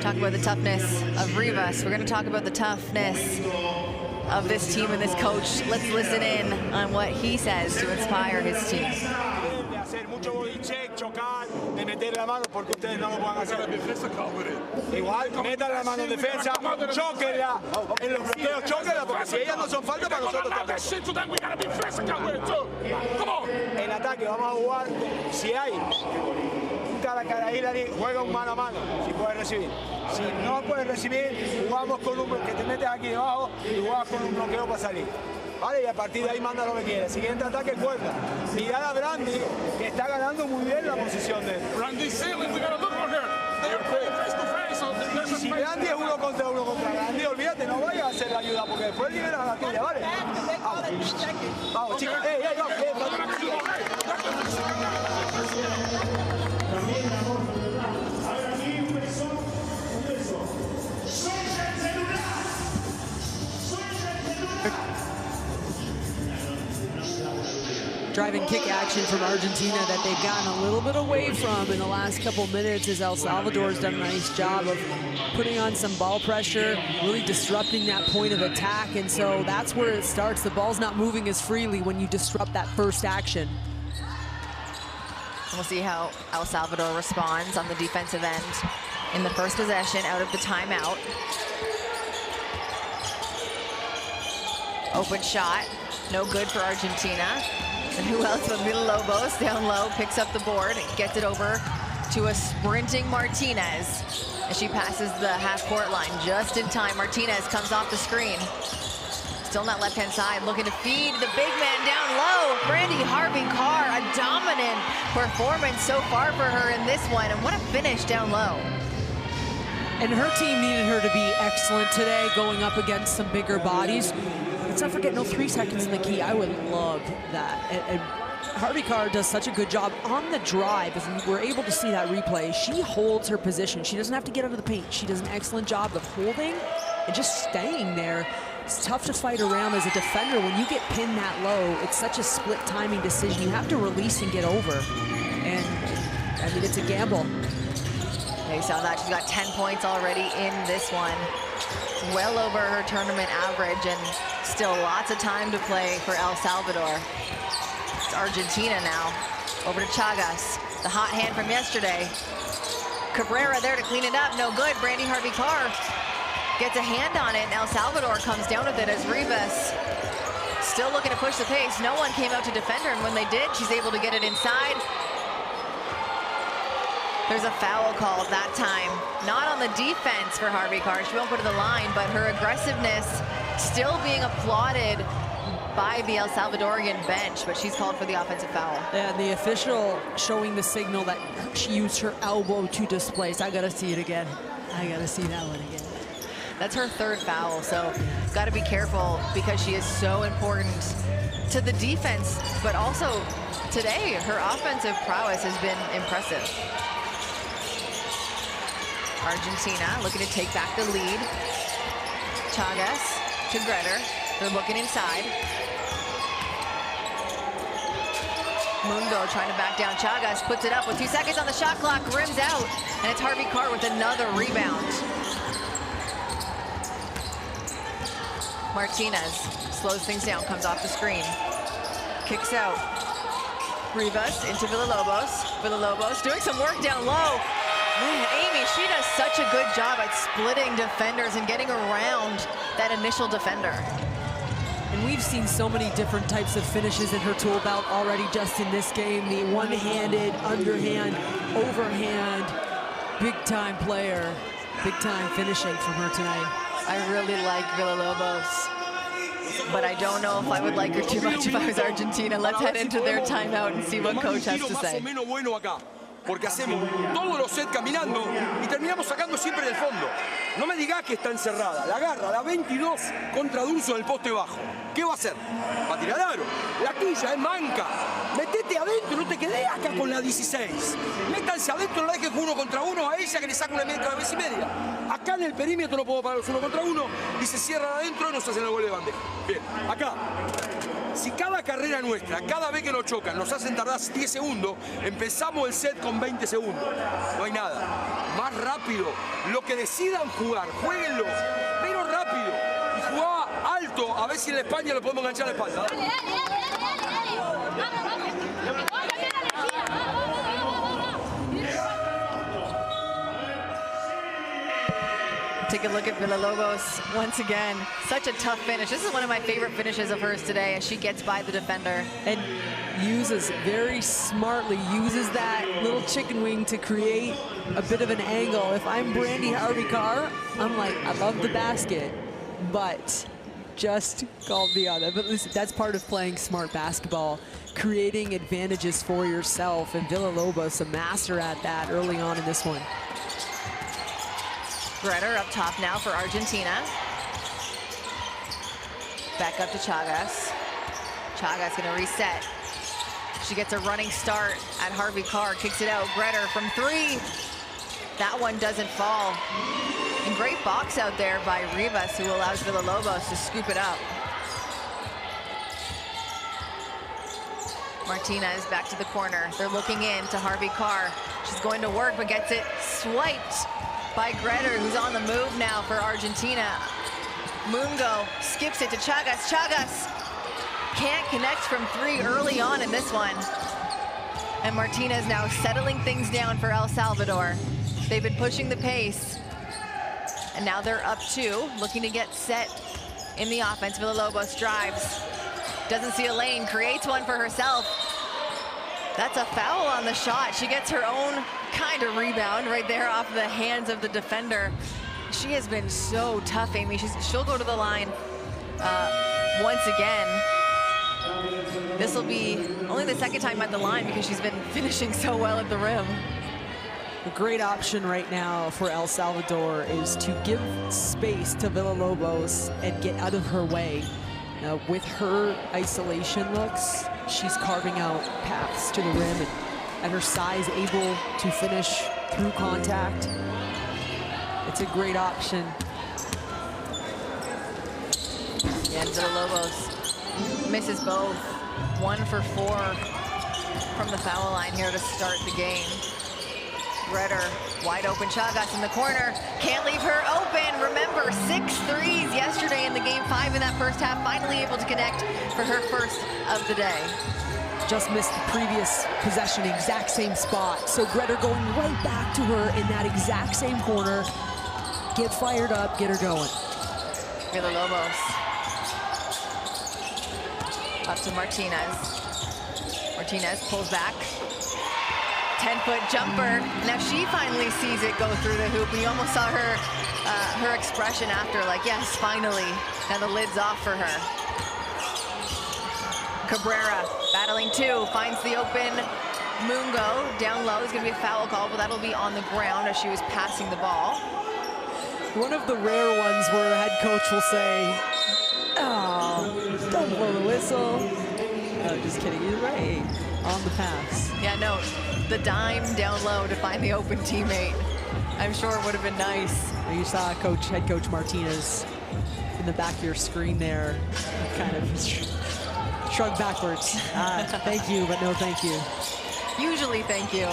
Talk about the toughness of Rivas. We're going to talk about the toughness of this team and this coach. Let's listen in on what he says to inspire his team. Mucho body check, chocar, de meter la mano porque ustedes no lo pueden hacer. Igual, metan la mano en defensa, chóquenla, en los bloqueos, chóquenla, porque si ellas no son falta para nosotros tampoco. En ataque vamos a jugar, si hay un cara a cara Hillary, juega un mano a mano, si puede recibir. Si no puede recibir, jugamos con un bloqueo, que te metes aquí debajo y juegas con un bloqueo para salir. Vale, y a partir de ahí manda lo que quiere. Siguiente ataque, cuerda. Mirar a Brandy, que está ganando muy bien la posición de él. Si Brandy es uno contra Brandy, olvídate, no vayas a hacer la ayuda, porque después liberas a la tuya, ¿vale? Vamos, chicos. Driving kick action from Argentina that they've gotten a little bit away from in the last couple minutes, as El Salvador's done a nice job of putting on some ball pressure, really disrupting that point of attack, and so that's where it starts. The ball's not moving as freely when you disrupt that first action. We'll see how El Salvador responds on the defensive end in the first possession out of the timeout. Open shot, no good for Argentina. And who else but Villalobos down low, picks up the board, gets it over to a sprinting Martinez. And she passes the half-court line just in time. Martinez comes off the screen. Still not left-hand side, looking to feed the big man down low. Brandy Harvey-Carr, a dominant performance so far for her in this one. And what a finish down low. And her team needed her to be excellent today, going up against some bigger bodies. Let's not forget, no 3 seconds in the key. I would love that. And Harvey-Carr does such a good job on the drive. If we were able to see that replay, she holds her position. She doesn't have to get out of the paint. She does an excellent job of holding and just staying there. It's tough to fight around as a defender. When you get pinned that low, it's such a split timing decision. You have to release and get over. And, I mean, it's a gamble. Yeah, you saw that. She's got 10 points already in this one. Well over her tournament average, and still lots of time to play for El Salvador. It's Argentina now. Over to Chagas. The hot hand from yesterday. Cabrera there to clean it up. No good. Brandy Harvey-Carr gets a hand on it, and El Salvador comes down with it as Rivas still looking to push the pace. No one came out to defend her, and when they did, she's able to get it inside. There's a foul called that time. Not on the defense for Harvey-Carr. She won't go to the line, but her aggressiveness still being applauded by the El Salvadorian bench, but she's called for the offensive foul. Yeah, the official showing the signal that she used her elbow to displace. I gotta see it again. I gotta see that one again. That's her 3rd foul, so gotta be careful because she is so important to the defense, but also today, her offensive prowess has been impressive. Argentina looking to take back the lead. Chagas to Gretter. They're looking inside. Mundo trying to back down Chagas, puts it up with 2 seconds on the shot clock, rims out, and it's Harvey-Carr with another rebound. Martinez slows things down, comes off the screen. Kicks out. Rivas into Villalobos. Villalobos doing some work down low. Man, Amy, she does such a good job at splitting defenders and getting around that initial defender. And we've seen so many different types of finishes in her tool belt already just in this game. The one-handed, underhand, overhand, big-time player, big-time finishing from her tonight. I really like Villalobos, but I don't know if I would like her too much if I was Argentina. Let's head into their timeout and see what coach has to say. porque hacemos todos los sets caminando y terminamos sacando siempre del fondo. No me digas que está encerrada. La agarra, la 22 contra Durso en el poste bajo. ¿Qué va a hacer? Va a tirar aro. La tuya es manca. Metete adentro, no te quedes acá con la 16. Métanse adentro, no dejen uno contra uno a ella que le saca una media cada vez y media. Acá en el perímetro no puedo parar los uno contra uno y se cierran adentro y nos hacen el gol de bandeja. Bien, acá. Si cada carrera nuestra, cada vez que nos chocan, nos hacen tardar 10 segundos, empezamos el set con 20 segundos. No hay nada. Más rápido. Lo que decidan jugar, jueguenlo, pero rápido. Y jugá alto, a ver si en la España lo podemos enganchar a la espalda. Dale, dale, dale, dale, dale. Vamos, vamos. Vamos a cambiar la energía. Take a look at Villalobos once again. Such a tough finish. This is one of my favorite finishes of hers today as she gets by the defender. And uses, very smartly, uses that little chicken wing to create a bit of an angle. If I'm Brandy Harvey-Carr, I'm like, I love the basket, but just called me on it. But listen, that's part of playing smart basketball, creating advantages for yourself. And Villalobos, a master at that early on in this one. Gretter up top now for Argentina. Back up to Chagas. Chagas gonna reset. She gets a running start at Harvey-Carr, kicks it out. Gretter from three. That one doesn't fall. And great box out there by Rivas, who allows Villalobos to scoop it up. Martinez back to the corner. They're looking in to Harvey-Carr. She's going to work, but gets it swiped by Gretter, who's on the move now for Argentina. Mungo skips it to Chagas. Chagas can't connect from three early on in this one. And Martinez now settling things down for El Salvador. They've been pushing the pace. And now they're up two, looking to get set in the offense. Villalobos drives. Doesn't see a lane, creates one for herself. That's a foul on the shot. She gets her own kind of rebound right there off the hands of the defender. She has been so tough, Amy. She'll go to the line once again. This will be only the second time at the line because she's been finishing so well at the rim. A great option right now for El Salvador is to give space to Villalobos and get out of her way. Now, with her isolation looks, she's carving out paths to the rim and her size able to finish through contact. It's a great option. And Villalobos misses both. 1 for 4 from the foul line here to start the game. Gretter, wide open. Chagas in the corner. Can't leave her open. Remember, 6 threes yesterday in the game, 5 in that first half. Finally able to connect for her first of the day. Just missed the previous possession, exact same spot. So Gretter going right back to her in that exact same corner. Get fired up, get her going. Villalobos. Up to Martinez. Martinez pulls back. 10-foot jumper. Now she finally sees it go through the hoop. And you almost saw her her expression after, like, yes, finally. Now the lid's off for her. Cabrera battling two, finds the open Mungo down low. There's gonna be a foul call, but that'll be on the ground as she was passing the ball. One of the rare ones where a head coach will say, oh, don't blow the whistle. No, just kidding, you're right, on the pass. Yeah, no, the dime down low to find the open teammate. I'm sure it would have been nice. You saw head coach Martinez in the back of your screen there, kind of shrug backwards. Thank you, but no thank you. Usually thank you.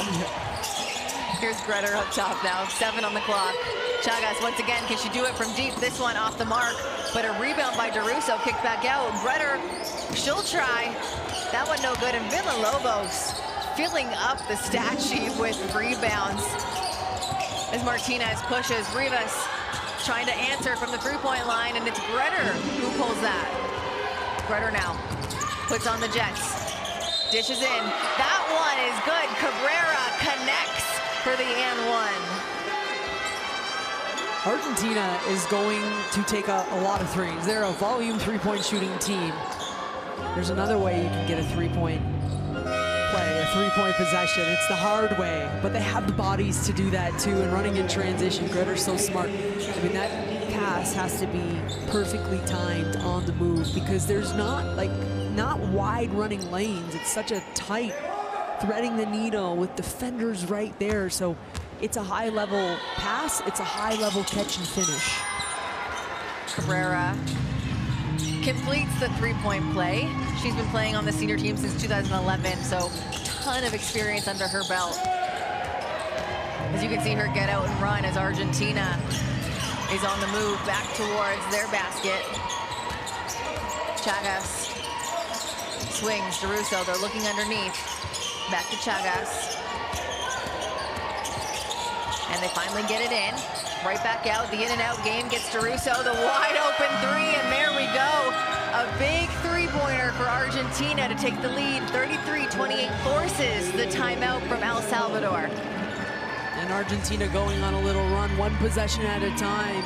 Here's Gretter up top now, 7 on the clock. Chagas once again, can she do it from deep? This one off the mark, but a rebound by DeRusso, kicked back out. Gretter, she'll try. That one no good, and Villalobos filling up the stat sheet with rebounds. As Martinez pushes, Rivas trying to answer from the three-point line, and it's Gretter who pulls that. Gretter now puts on the Jets, dishes in. That one is good. Cabrera connects for the and one. Argentina is going to take a lot of threes. They're a volume three-point shooting team. There's another way you can get a three-point play, a three-point possession. It's the hard way, but they have the bodies to do that too, and running in transition. Gretter's so smart. I mean, that pass has to be perfectly timed on the move because there's not wide running lanes. It's such a tight, threading the needle with defenders right there. So it's a high-level pass. It's a high-level catch and finish. Cabrera completes the three-point play. She's been playing on the senior team since 2011, so ton of experience under her belt. As you can see her get out and run as Argentina is on the move back towards their basket. Chagas swings, DeRusso, they're looking underneath. Back to Chagas. And they finally get it in. Right back out, the in and out game gets DeRusso, the wide open three, and there we go. A big three-pointer for Argentina to take the lead. 33-28 forces the timeout from El Salvador. And Argentina going on a little run, one possession at a time,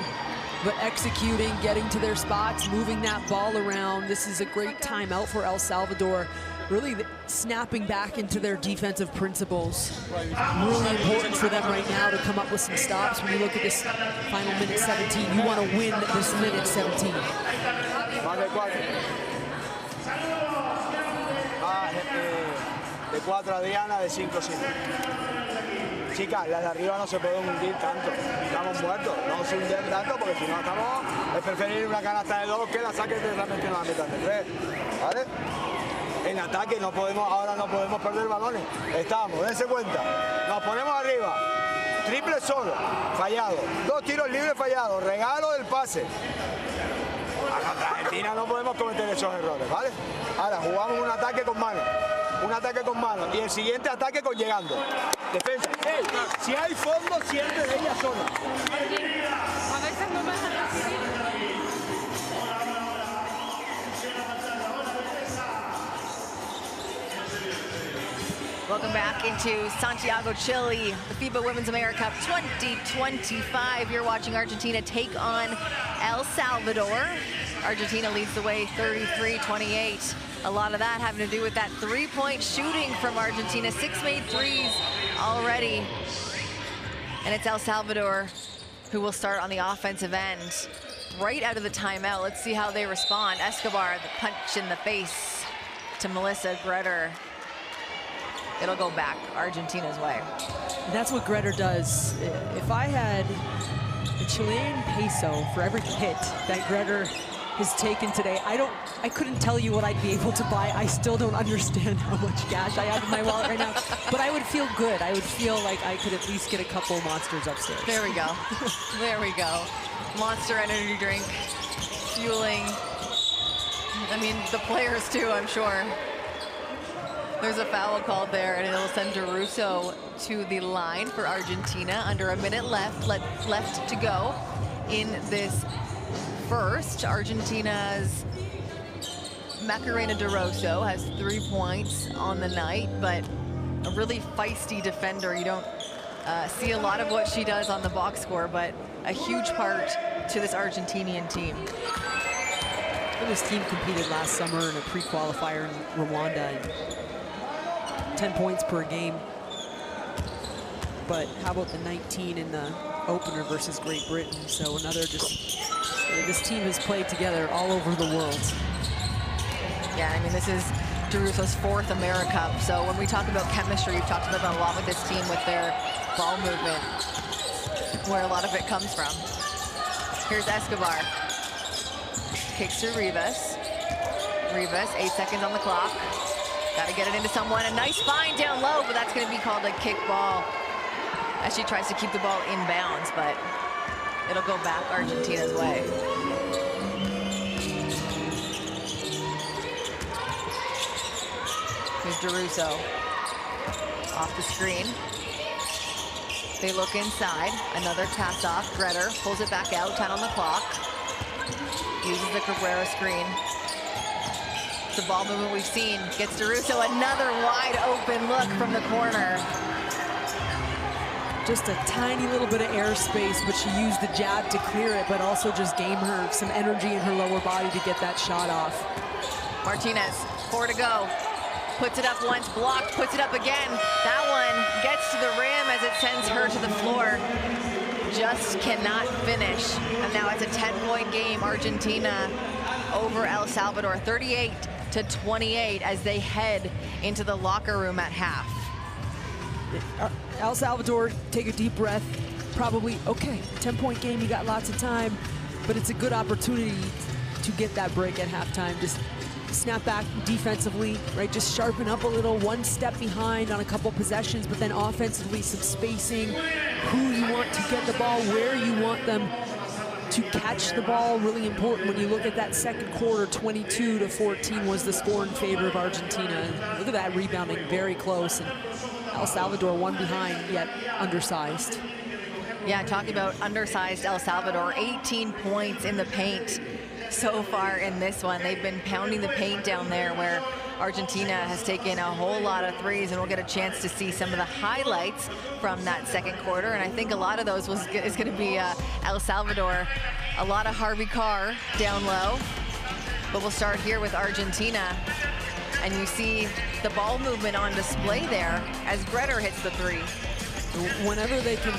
but executing, getting to their spots, moving that ball around. This is a great timeout for El Salvador. Really snapping back into their defensive principles. Really important for them right now to come up with some stops. When you look at this final minute 17, you want to win this minute 17. De 4 a Diana, de 5 5. Chicas, las de arriba no se pueden hundir tanto. Estamos muertos, no se hunden tanto porque si no estamos... Es preferible una canasta de 2 que la saques realmente en la mitad de 3. ¿Vale? En ataque no podemos, ahora no podemos perder balones. Estamos, dense cuenta. Nos ponemos arriba. Triple solo, fallado. 2 tiros libres fallados. Regalo del pase. Contra Argentina no podemos cometer esos errores, ¿vale? Ahora jugamos un ataque con mano. Un ataque con mano. Y el siguiente ataque con llegando. Defensa. Hey, si hay fondo, siempre de ella sola. A veces no me dejan recibir. Welcome back into Santiago, Chile, the FIBA Women's AmeriCup 2025. You're watching Argentina take on El Salvador. Argentina leads the way 33-28. A lot of that having to do with that three-point shooting from Argentina. 6 made threes already. And it's El Salvador who will start on the offensive end. Right out of the timeout, let's see how they respond. Escobar, the punch in the face to Melissa Gretter. It'll go back Argentina's way. That's what Gretter does. If I had a Chilean peso for every hit that Gretter has taken today, I couldn't tell you what I'd be able to buy. I still don't understand how much cash I have in my wallet right now, but I would feel good. I would feel like I could at least get a couple monsters upstairs. There we go. There we go. Monster energy drink, fueling, I mean, the players too, I'm sure. There's a foul called there, and it'll send DeRusso to the line for Argentina. Under a minute left to go in this first. Argentina's Macarena DeRusso has 3 points on the night, but a really feisty defender. You don't see a lot of what she does on the box score, but a huge part to this Argentinian team. This team competed last summer in a pre-qualifier in Rwanda. 10 points per game. But how about the 19 in the opener versus Great Britain? So another this team has played together all over the world. Yeah, I mean, this is DeRusso's 4th AmeriCup. So when we talk about chemistry, we've talked about that a lot with this team with their ball movement, where a lot of it comes from. Here's Escobar. Kicks to Rivas. Rivas, 8 seconds on the clock. Got to get it into someone. A nice find down low, but that's going to be called a kick ball as she tries to keep the ball in bounds, but it'll go back Argentina's way. Here's DeRusso off the screen. They look inside. Another pass off. Gretter pulls it back out. 10 on the clock. Uses the Cabrera screen. The ball movement we've seen gets DeRusso another wide open look from the corner. Just a tiny little bit of airspace, but she used the jab to clear it, but also just gave her some energy in her lower body to get that shot off. Martinez, 4 to go. puts it up once, blocked, puts it up again. That one gets to the rim as it sends her to the floor. Just cannot finish. And now it's a 10-point game. Argentina over El Salvador, 38-28 as they head into the locker room at half. El Salvador, take a deep breath. Probably, okay, 10-point game, you got lots of time, but it's a good opportunity to get that break at halftime. Just snap back defensively, right? Just sharpen up a little, one step behind on a couple possessions, but then offensively, some spacing, who you want to get the ball, where you want them to catch the ball, really important. When you look at that second quarter, 22-14 was the score in favor of Argentina. Look at that rebounding, very close. And El Salvador one behind, yet undersized. Yeah, talking about undersized El Salvador, 18 points in the paint so far in this one. They've been pounding the paint down there where Argentina has taken a whole lot of threes, and we'll get a chance to see some of the highlights from that second quarter. And I think a lot of those is going to be El Salvador. A lot of Harvey Carr down low. But we'll start here with Argentina. And you see the ball movement on display there as Gretter hits the three. Whenever they can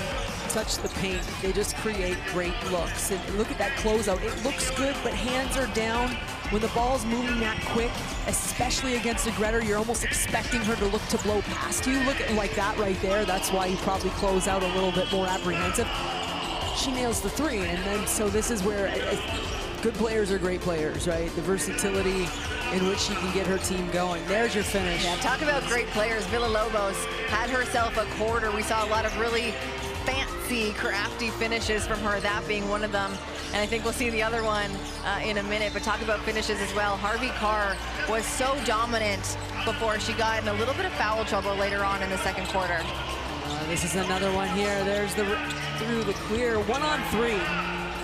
touch the paint, they just create great looks. And look at that closeout. It looks good, but hands are down. When the ball's moving that quick, especially against a Gretter, you're almost expecting her to look to blow past you. Look at like that right there. That's why you probably close out a little bit more apprehensive. She nails the three, and then so this is where good players are great players, right? The versatility in which she can get her team going. There's your finish. Yeah, talk about great players. Villalobos had herself a quarter. We saw a lot of really fancy, crafty finishes from her, that being one of them. And I think we'll see the other one in a minute, but talk about finishes as well. Harvey Carr was so dominant before she got in a little bit of foul trouble later on in the second quarter. This is another one here. There's the through the clear, 1-on-3.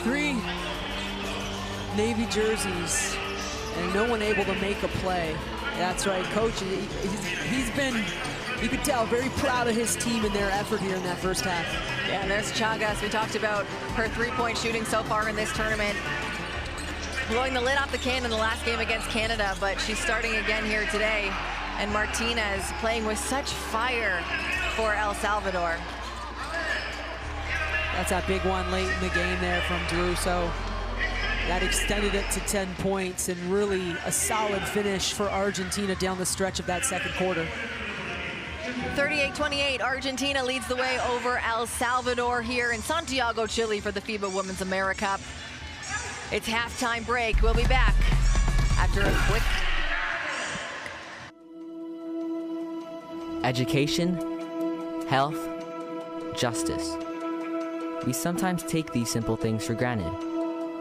3 Navy jerseys, and no one able to make a play. That's right, coach. He's been, you could tell, very proud of his team and their effort here in that first half. Yeah, and there's Chagas. We talked about her three-point shooting so far in this tournament. Blowing the lid off the can in the last game against Canada, but she's starting again here today. And Martinez playing with such fire for El Salvador. That's a big one late in the game there from Drew. So that extended it to 10 points, and really a solid finish for Argentina down the stretch of that second quarter. 38-28, Argentina leads the way over El Salvador here in Santiago, Chile for the FIBA Women's AmeriCup. It's halftime break. We'll be back after a quick. Education, health, justice. We sometimes take these simple things for granted.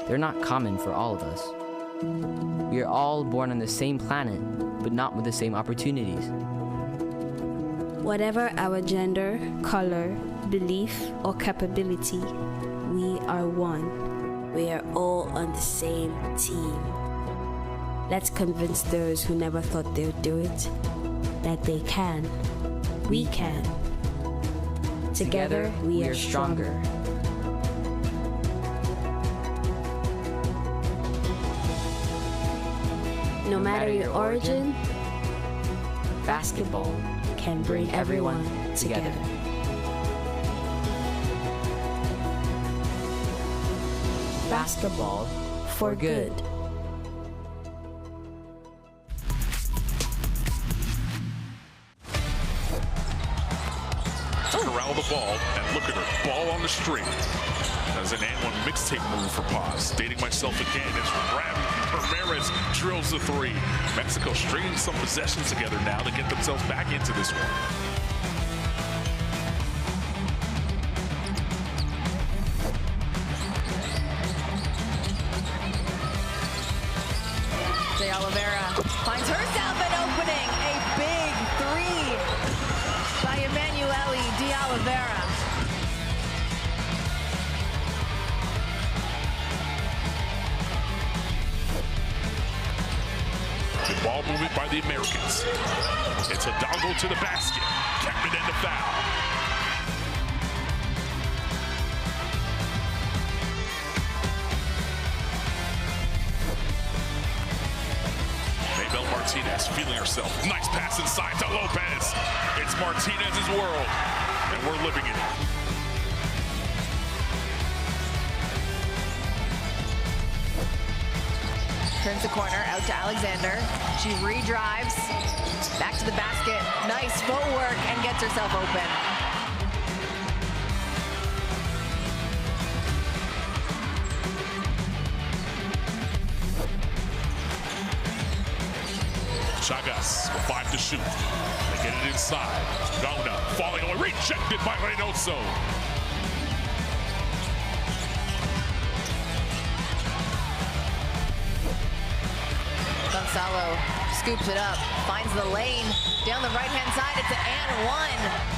They're not common for all of us. We are all born on the same planet, but not with the same opportunities. Whatever our gender, color, belief, or capability, we are one. We are all on the same team. Let's convince those who never thought they would do it that they can. We can. Together, we are stronger. No matter your origin, basketball can bring everyone together. Basketball for good. Corral the ball, and look at her, ball on the string. As an and one mixtape move for pause. Dating myself again as Ramirez drills the three. Mexico stringing some possessions together now to get themselves back into this one. De Oliveira finds herself an opening. A big three by Emanuele De Oliveira. The ball movement by the Americans. It's Hidalgo to the basket. Kept it in the foul. Martinez feeling herself. Nice pass inside to Lopez. It's Martinez's world, and we're living it. Turns the corner, out to Alexander. She redrives, back to the basket. Nice footwork and gets herself open. Chagas with 5 to shoot. They get it inside. Gauna falling away, rejected by Reynoso. Gonzalo scoops it up, finds the lane, down the right-hand side, it's an and one.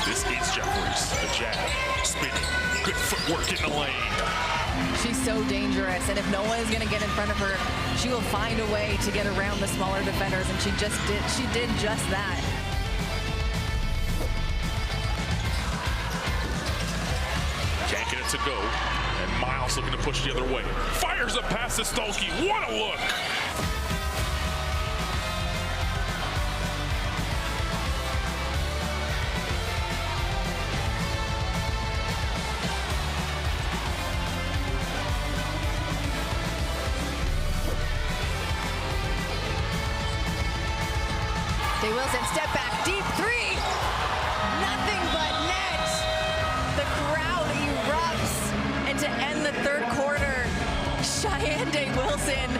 This is Jeffries, the jab, spinning, good footwork in the lane. She's so dangerous, and if no one is going to get in front of her, she will find a way to get around the smaller defenders, and she did just that. Can't get it to go, and Miles looking to push the other way. Fires a pass to Stolke, what a look! Wilson, step back, deep three. Nothing but net. The crowd erupts. And to end the third quarter, Cheyenne Wilson.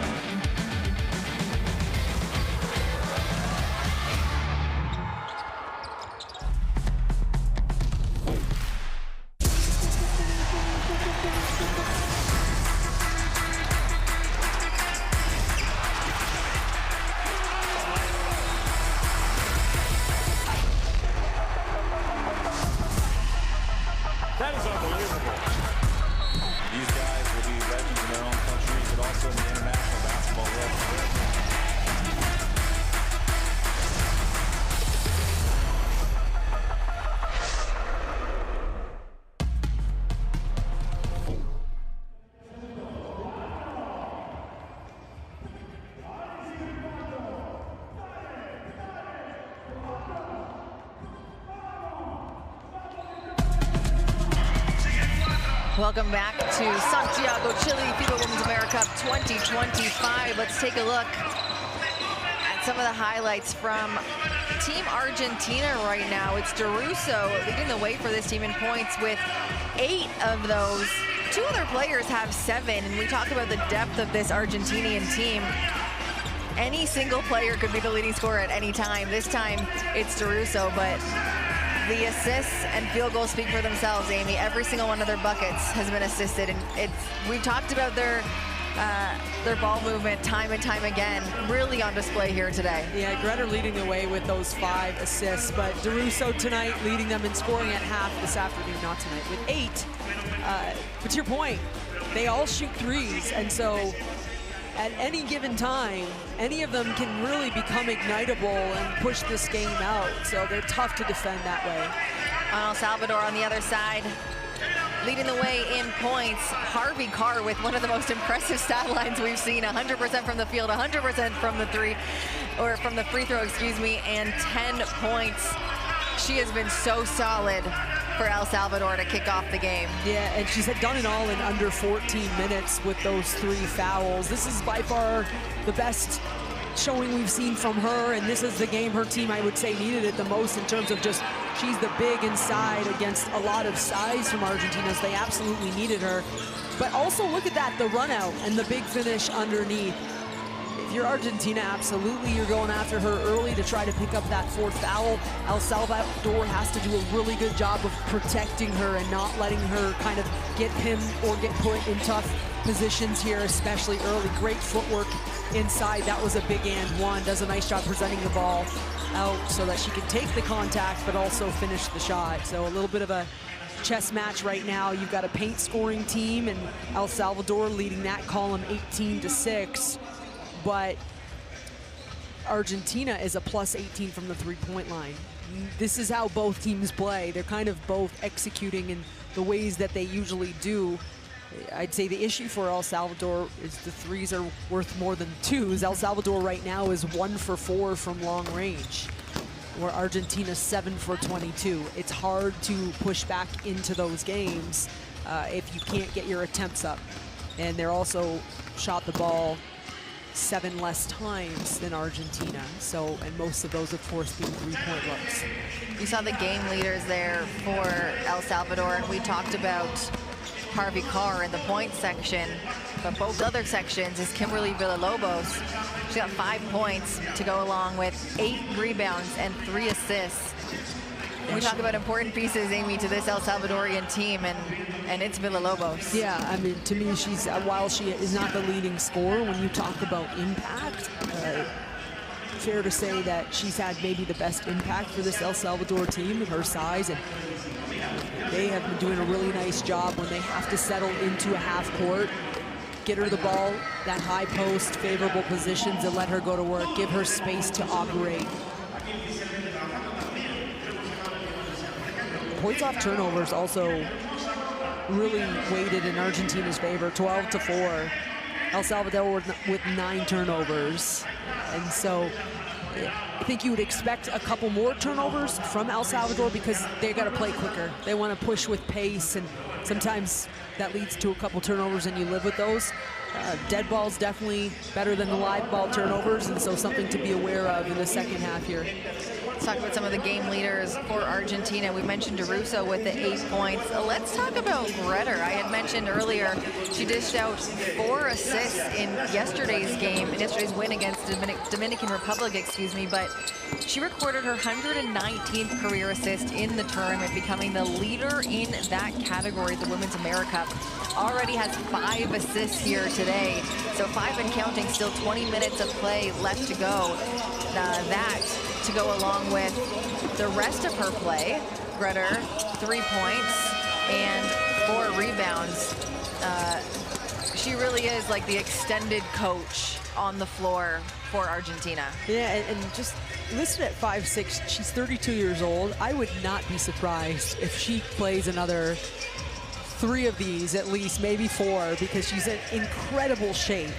That is unbelievable. These guys will be legends in their own countries, but also in the international basketball world. Welcome back to Santiago, Chile, FIBA Women's AmeriCup 2025. Let's take a look at some of the highlights from Team Argentina right now. It's Deruso leading the way for this team in points with 8 of those. 2 other players have 7, and we talk about the depth of this Argentinian team. Any single player could be the leading scorer at any time. This time, it's Deruso, but the assists and field goals speak for themselves, Amy. Every single one of their buckets has been assisted, and we've talked about their ball movement time and time again, really on display here today. Yeah, Greta leading the way with those 5 assists, but Deruso tonight leading them in scoring at half this afternoon, not tonight, with 8. But to your point, they all shoot threes, and so at any given time, any of them can really become ignitable and push this game out. So they're tough to defend that way. El Salvador on the other side, leading the way in points. Harvey Carr with one of the most impressive stat lines we've seen. 100% from the field, 100% from the from the free throw, excuse me, and 10 points. She has been so solid for El Salvador to kick off the game. Yeah, and she's done it all in under 14 minutes with those 3 fouls. This is by far the best showing we've seen from her, and this is the game her team, I would say, needed it the most in terms of just, she's the big inside against a lot of size from Argentina, so they absolutely needed her. But also look at that, the run out and the big finish underneath. If you're Argentina, absolutely, you're going after her early to try to pick up that 4th foul. El Salvador has to do a really good job of protecting her and not letting her kind of get pinned or get put in tough positions here, especially early. Great footwork inside. That was a big and one. Does a nice job presenting the ball out so that she can take the contact but also finish the shot. So a little bit of a chess match right now. You've got a paint scoring team and El Salvador leading that column 18-6. But Argentina is a plus 18 from the three-point line. This is how both teams play. They're kind of both executing in the ways that they usually do. I'd say the issue for El Salvador is the threes are worth more than twos. El Salvador right now is 1 for 4 from long range, where Argentina's 7 for 22. It's hard to push back into those games if you can't get your attempts up. And they're also shot the ball 7 less times than Argentina. So, and most of those, of course, being three-point looks. You saw the game leaders there for El Salvador, and we talked about Harvey Carr in the point section, but both other sections is Kimberly Villalobos. She got 5 points to go along with 8 rebounds and 3 assists. We talk about important pieces, Amy, to this El Salvadorian team, and it's Villalobos. Yeah, I mean, to me, she's, while she is not the leading scorer, when you talk about impact, fair to say that she's had maybe the best impact for this El Salvador team at her size, and they have been doing a really nice job when they have to settle into a half court, get her the ball, that high post, favorable positions, and let her go to work, give her space to operate. Points off turnovers also really weighted in Argentina's favor, 12-4. El Salvador with 9 turnovers. And so I think you would expect a couple more turnovers from El Salvador because they got to play quicker. They want to push with pace, and sometimes that leads to a couple turnovers and you live with those. Dead ball's definitely better than the live ball turnovers, and so something to be aware of in the second half here. Let's talk about some of the game leaders for Argentina. We mentioned DeRusso with the 8 points. Let's talk about Greder. I had mentioned earlier she dished out 4 assists in yesterday's game, in yesterday's win against Dominican Republic, excuse me, but she recorded her 119th career assist in the tournament, becoming the leader in that category, the Women's AmeriCup. Already has 5 assists here today, so 5 and counting, still 20 minutes of play left to go. That to go along with the rest of her play. Greder, 3 points and 4 rebounds. She really is like the extended coach on the floor for Argentina. Yeah, and just listed at 5'6", she's 32 years old. I would not be surprised if she plays another 3 of these, at least, maybe 4, because she's in incredible shape.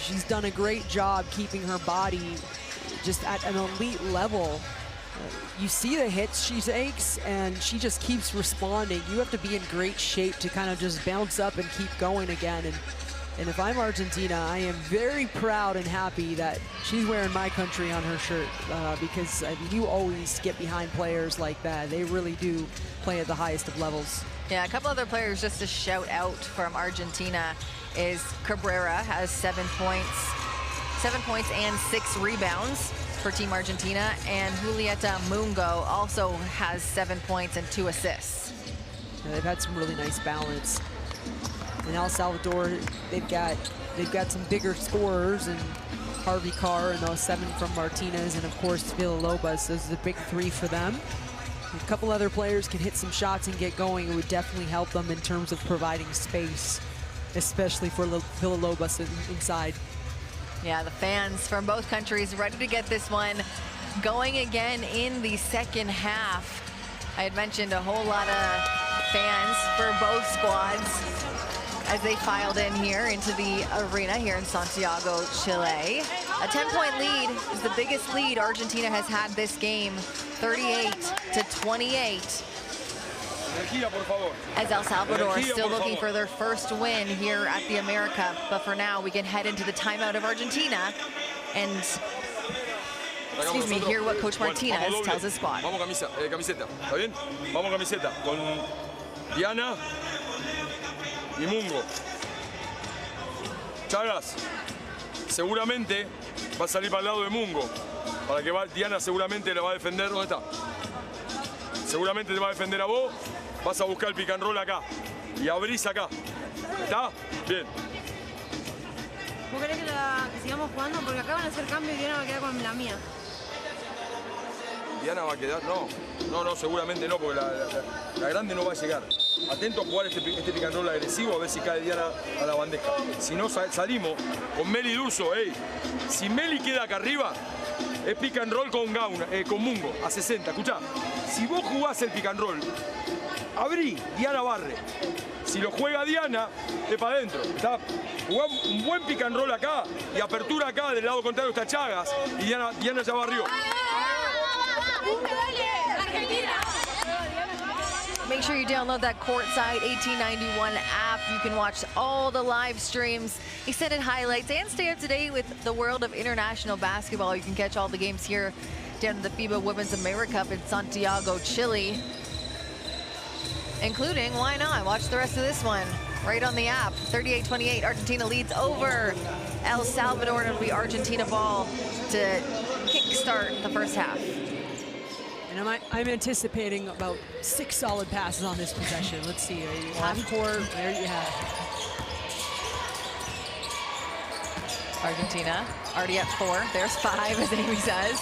She's done a great job keeping her body just at an elite level. You see the hits she takes, and she just keeps responding. You have to be in great shape to kind of just bounce up and keep going again. And if I'm Argentina, I am very proud and happy that she's wearing my country on her shirt, because I mean, you always get behind players like that. They really do play at the highest of levels. Yeah, a couple other players just to shout out from Argentina is Cabrera has 7 points and 6 rebounds for Team Argentina, and Julieta Mungo also has 7 points and 2 assists. Yeah, they've had some really nice balance. In El Salvador, they've got some bigger scorers, and Harvey Carr and those 7 from Martinez, and of course Villalobos. Those are the big 3 for them. If a couple other players can hit some shots and get going, it would definitely help them in terms of providing space, especially for Villalobos inside. Yeah, the fans from both countries ready to get this one going again in the second half. I had mentioned a whole lot of fans for both squads as they filed in here into the arena here in Santiago, Chile. A 10-point lead is the biggest lead Argentina has had this game, 38-28. As El Salvador still looking for their first win here at the AmeriCup. But for now, we can head into the timeout of Argentina and, excuse me, hear what Coach Martinez tells his squad. Vamos camiseta, ¿está bien? Vamos camiseta con Diana y Mungo. Chagas, seguramente va a salir para el lado de Mungo. Para que Diana seguramente la va a defender. ¿Dónde está? Seguramente te va a defender a vos. Vas a buscar el pick and roll acá. Y abrís acá. ¿Está? Bien. ¿Vos querés que sigamos jugando? Porque acá van a hacer cambio y Diana va a quedar con la mía. Diana va a quedar, no, seguramente no, porque la grande no va a llegar. Atento a jugar este pick and roll agresivo, a ver si cae Diana a la bandeja. Si no, salimos con Meli Durso. Si Meli queda acá arriba, es pick and roll con Mungo, a 60. Escuchá, si vos jugás el pick and roll, abrí, Diana barre. Si lo juega Diana, es para adentro. Jugá un buen pick and roll acá y apertura acá, del lado contrario está Chagas y Diana ya barrió. Make sure you download that Courtside 1891 app. You can watch all the live streams, extended highlights, and stay up to date with the world of international basketball. You can catch all the games here down at the FIBA Women's AmeriCup in Santiago, Chile. Including, why not, watch the rest of this one right on the app. 38-28, Argentina leads over El Salvador, and it'll be Argentina ball to kickstart the first half. And I'm anticipating about 6 solid passes on this possession. Let's see, half court, there you have it. Argentina already at 4. There's 5, as Amy says.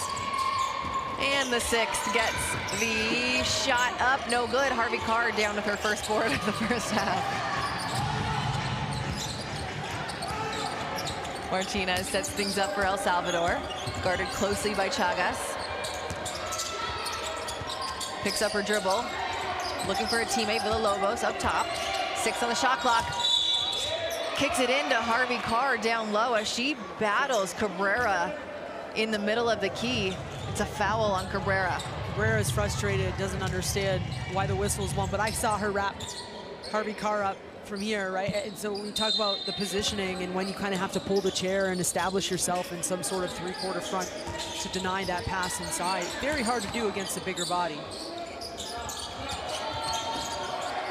And the 6th gets the shot up, no good. Harvey Carr down with her first board of the first half. Martinez sets things up for El Salvador, guarded closely by Chagas. Picks up her dribble, looking for a teammate, Villalobos up top. 6 on the shot clock. Kicks it into Harvey Carr down low as she battles Cabrera in the middle of the key. It's a foul on Cabrera. Cabrera is frustrated, doesn't understand why the whistle's won, but I saw her wrap Harvey Carr up from here, right? And so when we talk about the positioning and when you kind of have to pull the chair and establish yourself in some sort of three-quarter front to deny that pass inside, very hard to do against a bigger body.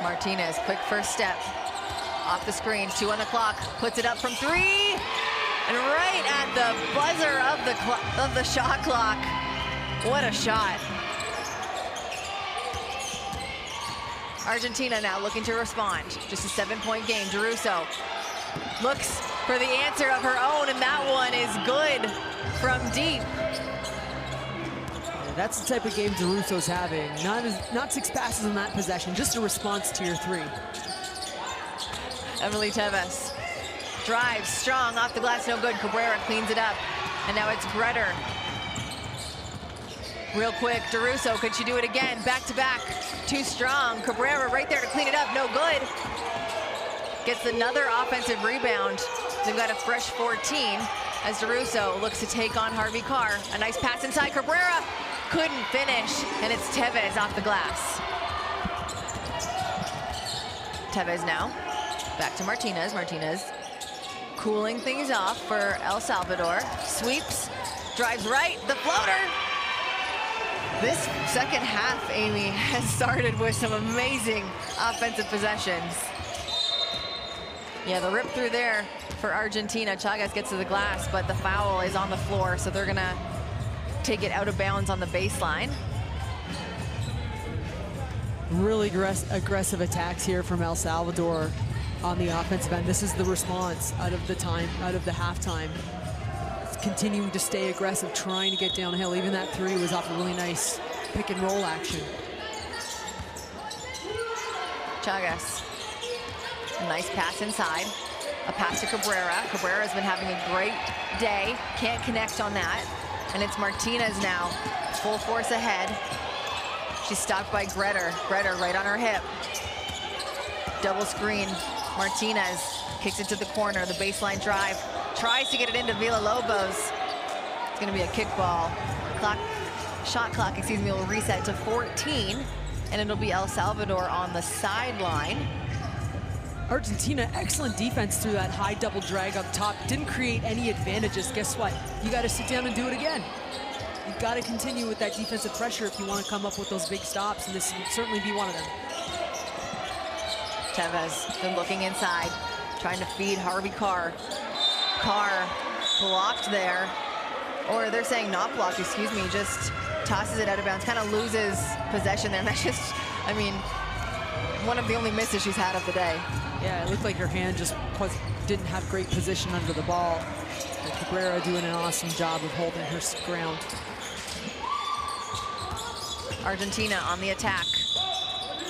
Martinez, quick first step. Off the screen, 2 on the clock, puts it up from 3. And right at the buzzer of the shot clock. What a shot. Argentina now looking to respond. Just a 7-point game. DeRusso looks for the answer of her own, and that one is good from deep. That's the type of game DeRusso's having. Not 6 passes in that possession, just a response to your 3. Emily Tevez drives strong off the glass, no good. Cabrera cleans it up, and now it's Gretter. Real quick, DeRusso, could she do it again? Back to back, too strong. Cabrera right there to clean it up, no good. Gets another offensive rebound. They've got a fresh 14 as DeRusso looks to take on Harvey Carr. A nice pass inside, Cabrera couldn't finish, and it's Tevez off the glass. Tevez now, back to Martinez. Martinez cooling things off for El Salvador. Sweeps, drives right, the floater. This second half, Amy, has started with some amazing offensive possessions. Yeah, the rip through there for Argentina. Chagas gets to the glass, but the foul is on the floor, so they're gonna take it out of bounds on the baseline. Really aggressive attacks here from El Salvador on the offensive end. This is the response out of the halftime. Continuing to stay aggressive, trying to get downhill. Even that 3 was off a really nice pick and roll action. Chagas, a nice pass inside. A pass to Cabrera. Cabrera's been having a great day. Can't connect on that. And it's Martinez now, full force ahead. She's stopped by Gretter. Gretter right on her hip. Double screen. Martinez kicks it to the corner. The baseline drive. Tries to get it into Villalobos. It's going to be a kickball. Shot clock, will reset to 14. And it'll be El Salvador on the sideline. Argentina, excellent defense through that high double drag up top. Didn't create any advantages. Guess what? You got to sit down and do it again. You've got to continue with that defensive pressure if you want to come up with those big stops, and this would certainly be one of them. Tevez been looking inside, trying to feed Harvey Carr. Carr blocked there, or they're saying not blocked, excuse me, just tosses it out of bounds, kind of loses possession there. And that's just, I mean, one of the only misses she's had of the day. Yeah, it looked like her hand just didn't have great position under the ball. And Cabrera doing an awesome job of holding her ground. Argentina on the attack.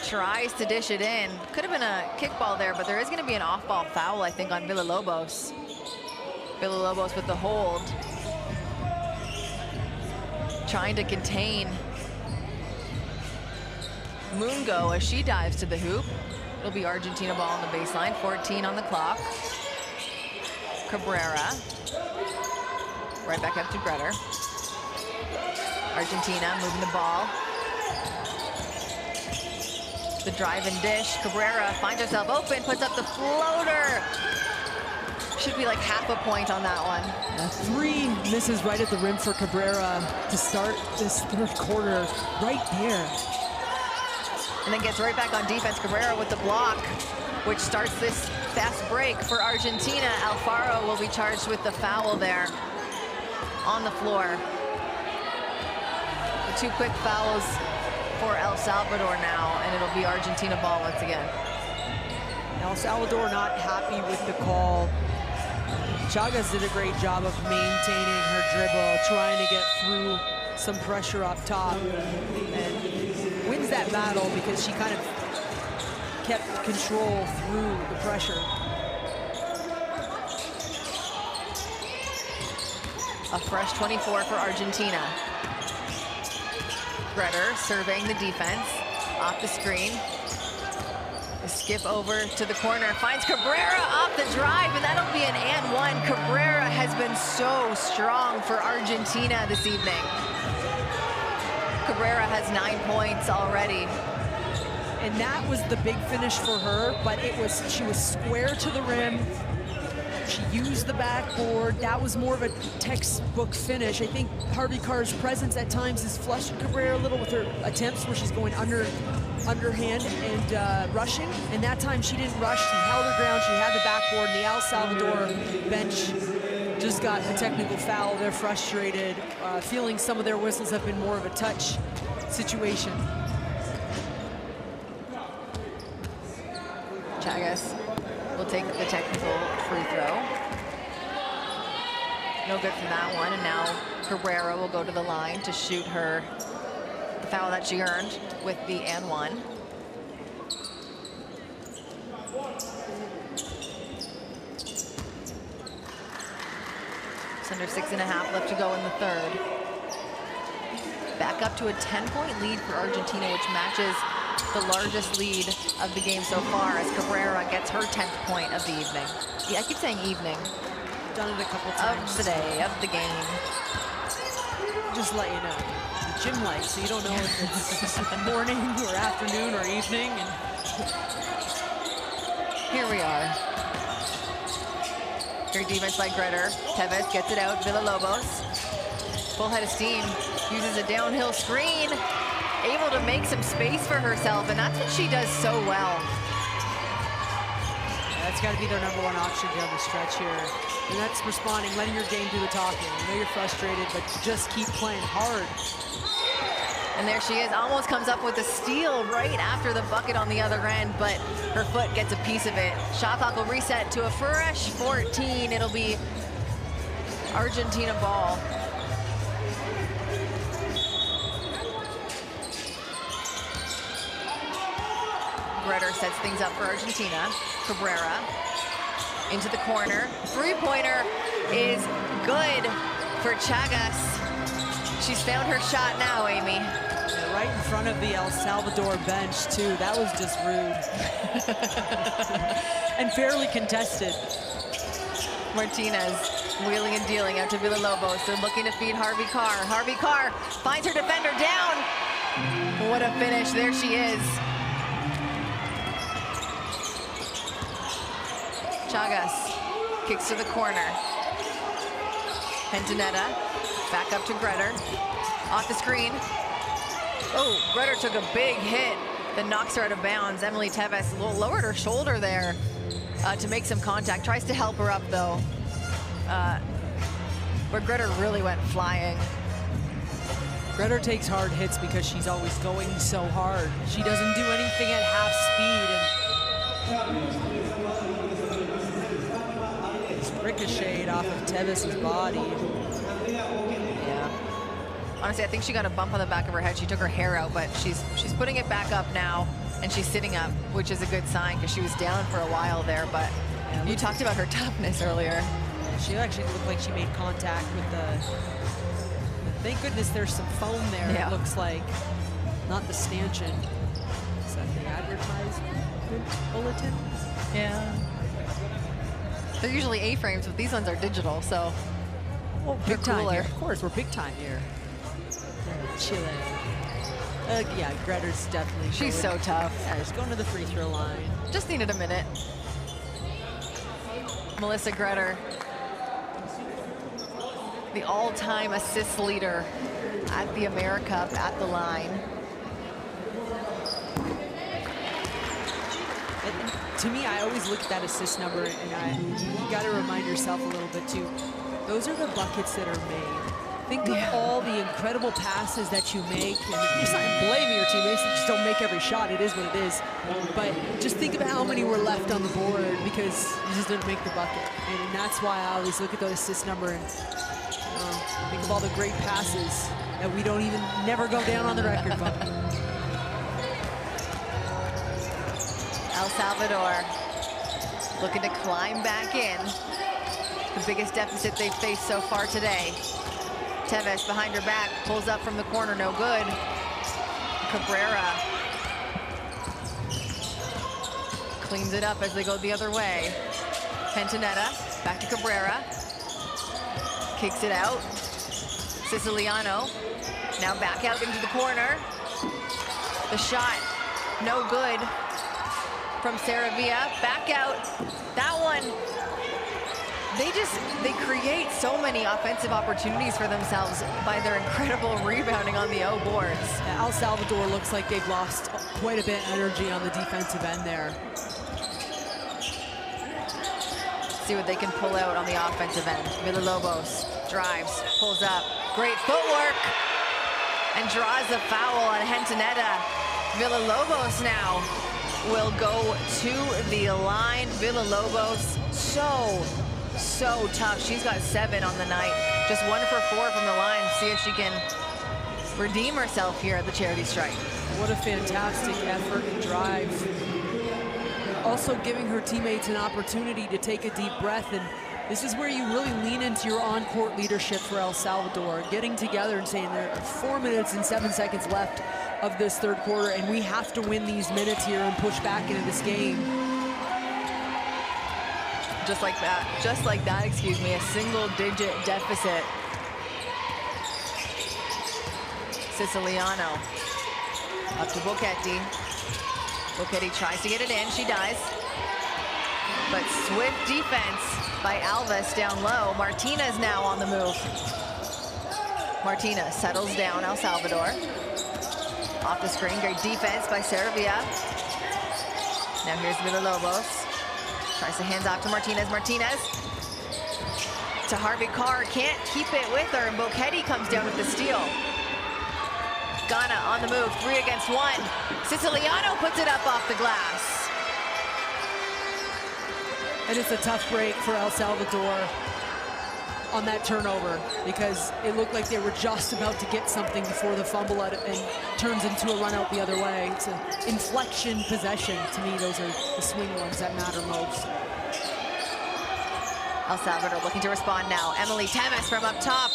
Tries to dish it in. Could have been a kickball there, but there is going to be an off-ball foul, I think, on Villalobos. Villalobos with the hold. trying to contain Mungo as she dives to the hoop. It'll be Argentina ball on the baseline, 14 on the clock. Cabrera, right back up to Greder. Argentina moving the ball. The drive and dish. Cabrera finds herself open, puts up the floater. Should be like half a point on that one. 3 misses right at the rim for Cabrera to start this third quarter right there. And then gets right back on defense. Cabrera with the block, which starts this fast break for Argentina. Alfaro will be charged with the foul there on the floor. The 2 quick fouls for El Salvador now, and it'll be Argentina ball once again. El Salvador not happy with the call. Chagas did a great job of maintaining her dribble, trying to get through some pressure up top, and wins that battle because she kind of kept control through the pressure. A fresh 24 for Argentina. Greder surveying the defense, off the screen. A skip over to the corner, finds Cabrera off the drive, and that'll be an and one. Cabrera has been so strong for Argentina this evening. Cabrera has 9 points already. And that was the big finish for her, but she was square to the rim. She used the backboard. That was more of a textbook finish. I think Harvey Carr's presence at times has flushed Cabrera a little with her attempts where she's going underhand and rushing. And that time she didn't rush. She held her ground. She had the backboard. And the El Salvador bench just got a technical foul. They're frustrated, feeling some of their whistles have been more of a touch situation. Chagas will take the technical free throw. No good from that one, and now Cabrera will go to the line to shoot the foul that she earned with the and one. It's under 6.5 left to go in the third. Back up to a 10-point lead for Argentina, which matches the largest lead of the game so far as Cabrera gets her 10th point of the evening. Yeah, I keep saying evening. Done it a couple times. Of the day, of the game. Just let you know. The gym light, so you don't know if it's morning or afternoon or evening. And here we are. Great defense by Greder. Tevez gets it out. Villalobos. Full head of steam. Uses a downhill screen. Able to make some space for herself, and that's what she does so well. Yeah, that's got to be their #1 option down the stretch here. And that's responding, letting your game do the talking. I know you're frustrated, but just keep playing hard. And there she is, almost comes up with a steal right after the bucket on the other end, but her foot gets a piece of it. Shot clock will reset to a fresh 14. It'll be Argentina ball. Greder sets things up for Argentina. Cabrera into the corner. Three-pointer is good for Chagas. She's found her shot now, Amy. Yeah, right in front of the El Salvador bench, too. That was just rude. And fairly contested. Martinez wheeling and dealing out to Villalobos. They're looking to feed Harvey Carr. Harvey Carr finds her defender down. What a finish. There she is. Chagas kicks to the corner. Hentonetta back up to Greder. Off the screen. Oh, Greder took a big hit that knocks her out of bounds. Emily Tevez lowered her shoulder there to make some contact. Tries to help her up though. But Greder really went flying. Greder takes hard hits because she's always going so hard. She doesn't do anything at half speed. And ricocheted off of Tevez's body. Yeah. Honestly, I think she got a bump on the back of her head. She took her hair out, but she's putting it back up now, and she's sitting up, which is a good sign because she was down for a while there. But yeah, you talked about her toughness earlier. She actually looked like she made contact with Thank goodness there's some foam there, Yeah. it looks like. Not the stanchion. Is that the advertisement bulletin? Yeah. They're usually A-frames, but these ones are digital, so Well, they're big time cooler. here. Of course, we're big time here. Chile. Yeah, Gretter's definitely. She's going. so tough. Yeah, she's going to the free throw line. Just needed a minute. Melissa Gretter, the all-time assist leader at the AmeriCup at the line. And to me, I always look at that assist number, and you got to remind yourself a little bit too. Those are the buckets that are made. Think of all the incredible passes that you make. And it's not blaming your teammates, they just don't make every shot. It is what it is. But just think of how many were left on the board because you just didn't make the bucket. And that's why I always look at the assist number and think of all the great passes that we don't even never go down on the record book. El Salvador looking to climb back in. The biggest deficit they've faced so far today. Tevez behind her back, pulls up from the corner, no good. Cabrera cleans it up as they go the other way. Pentanetta, back to Cabrera. Kicks it out. Siciliano, now back out into the corner. The shot, no good from Saravia. Back out, that one. They create so many offensive opportunities for themselves by their incredible rebounding on the O boards. El Salvador looks like they've lost quite a bit of energy on the defensive end there. See what they can pull out on the offensive end. Villalobos drives, pulls up, great footwork, and draws a foul on Hentonetta. Villalobos now will go to the line. Villalobos, so tough. She's got 7 on the night. Just 1 for 4 from the line. See if she can redeem herself here at the charity strike. What a fantastic effort and drive. Also giving her teammates an opportunity to take a deep breath, and this is where you really lean into your on-court leadership for El Salvador, getting together and saying there are 4 minutes and 7 seconds left of this third quarter, and we have to win these minutes here and push back into this game. Just like that, excuse me, a single-digit deficit. Siciliano up to Bocchetti. Bocchetti tries to get it in, she does. But swift defense by Alves down low. Martinez now on the move. Martinez settles down El Salvador. Off the screen, great defense by Saravia. Now here's Villalobos. Tries to hands off to Martinez. Martinez to Harvey Carr, can't keep it with her, and Bocchetti comes down with the steal. Ghana on the move, 3 against 1. Siciliano puts it up off the glass. And it's a tough break for El Salvador on that turnover because it looked like they were just about to get something before the fumble and turns into a run out the other way. It's an inflection possession. To me, those are the swing ones that matter most. El Salvador looking to respond now. Emily Temes from up top.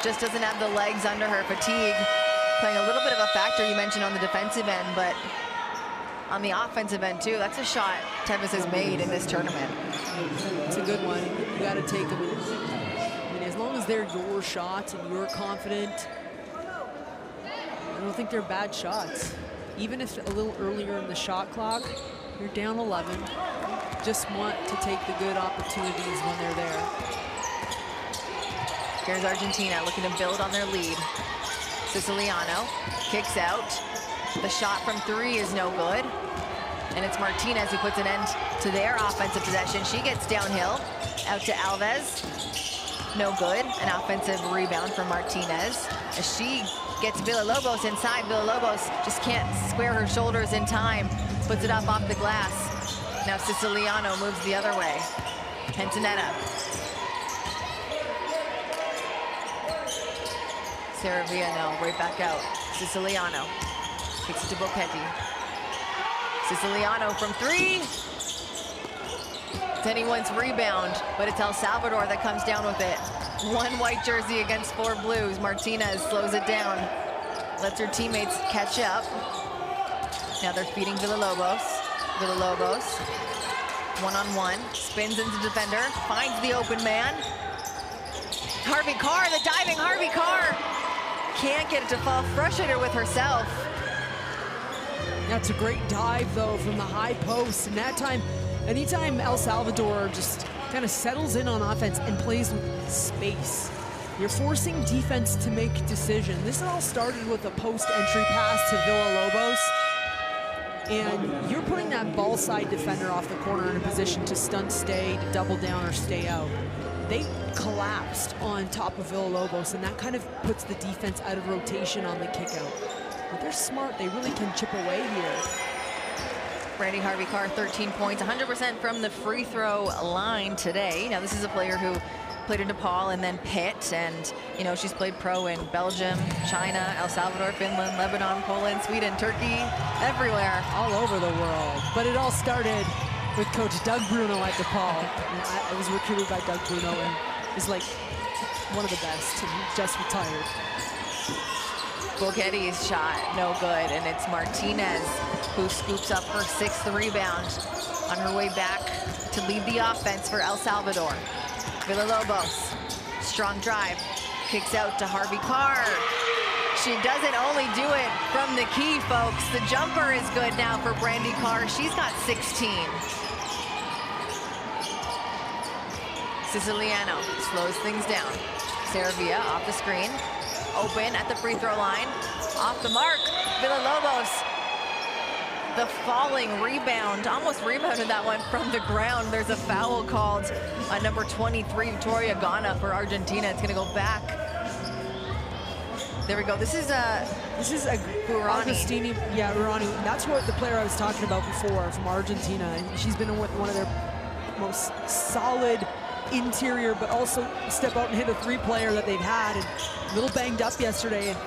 Just doesn't have the legs under her. Fatigue playing a little bit of a factor, you mentioned, on the defensive end, but on the offensive end too. That's a shot Temes has made in this tournament. It's a good one. You got to take them. I mean, as long as they're your shots and you're confident, I don't think they're bad shots. Even if a little earlier in the shot clock, you're down 11. Just want to take the good opportunities when they're there. Here's Argentina looking to build on their lead. Siciliano kicks out. The shot from 3 is no good. And it's Martinez who puts an end to their offensive possession. She gets downhill, out to Alves. No good. An offensive rebound from Martinez. As she gets Villalobos inside, Villalobos just can't square her shoulders in time. Puts it up off the glass. Now Siciliano moves the other way. Hentonetta. Saravia now right back out. Siciliano kicks it to Bocchetti. Siciliano from 3. It's anyone's rebound, but it's El Salvador that comes down with it. One white jersey against 4 blues. Martinez slows it down, lets her teammates catch up. Now they're feeding Villalobos. Villalobos, one-on-one, spins into defender, finds the open man. Harvey Carr, the diving Harvey Carr. Can't get it to fall, frustrated with herself. That's a great dive, though, from the high post. And that time, anytime El Salvador just kind of settles in on offense and plays with space, you're forcing defense to make decisions. This all started with a post-entry pass to Villalobos. And you're putting that ball side defender off the corner in a position to stunt stay, to double down, or stay out. They collapsed on top of Villalobos, and that kind of puts the defense out of rotation on the kick out. But they're smart. They really can chip away here. Brandy Harvey Carr, 13 points, 100% from the free throw line today. Now, this is a player who played in Nepal and then Pitt, and you know, she's played pro in Belgium, China, El Salvador, Finland, Lebanon, Poland, Sweden, Turkey, everywhere. All over the world. But it all started with Coach Doug Bruno at DePaul. I was recruited by Doug Bruno and is like one of the best, and he just retired. Boghetti's shot, no good, and it's Martinez who scoops up her 6th rebound on her way back to lead the offense for El Salvador. Villalobos, strong drive, kicks out to Harvey Carr. She doesn't only do it from the key, folks. The jumper is good now for Brandy Carr. She's got 16. Siciliano slows things down. Saravia off the screen. Open at the free throw line. Off the mark, Villalobos. The falling rebound, almost rebounded that one from the ground. There's a foul called on number 23, Victoria Gana for Argentina. It's gonna go back. There we go. This is a Burani. Agostini, yeah, Burani. That's what the player I was talking about before from Argentina. She's been one of their most solid interior, but also step out and hit a 3-player that they've had. And a little banged up yesterday. And